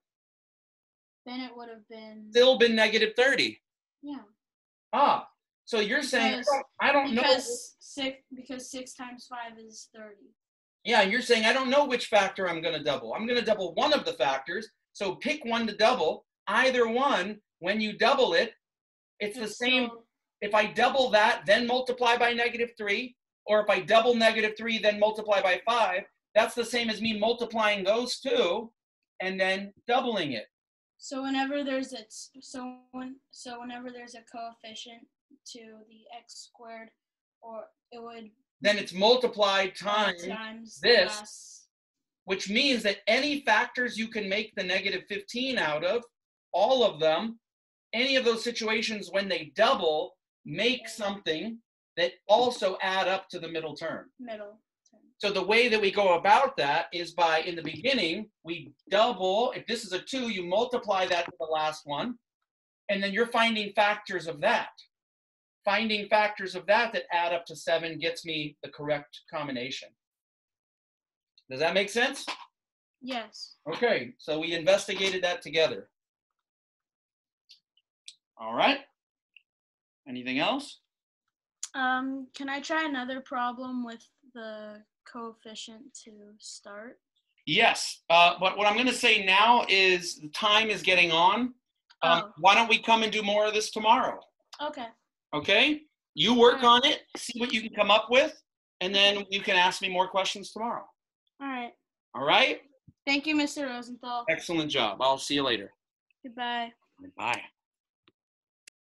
Then it would have been. Still been negative 30. Yeah. So you're saying Because- I don't know. Because 6 times 5 is 30. Yeah, and you're saying I don't know which factor I'm going to double. I'm going to double one of the factors. So pick one to double. Either one, when you double it, it's the same. If I double that, then multiply by negative 3, or if I double negative 3, then multiply by 5, that's the same as me multiplying those two and then doubling it. So whenever there's whenever there's a coefficient to the x squared, or it would. Then it's multiplied times this, less. which means that any factors you can make the negative 15 out of, all of them, any of those situations when they double, make something that also add up to the middle term. So the way that we go about that is by, in the beginning, we double. If this is a 2, you multiply that to the last one, and then you're finding factors of that. Finding factors of that add up to 7 gets me the correct combination. Does that make sense? Yes. Okay, so we investigated that together. All right. Anything else? Can I try another problem with the coefficient to start? Yes, but what I'm going to say now is the time is getting on. Why don't we come and do more of this tomorrow? Okay. Okay? You work on it, see what you can come up with, and then you can ask me more questions tomorrow. All right. All right? Thank you, Mr. Rosenthal. Excellent job. I'll see you later. Goodbye. Bye.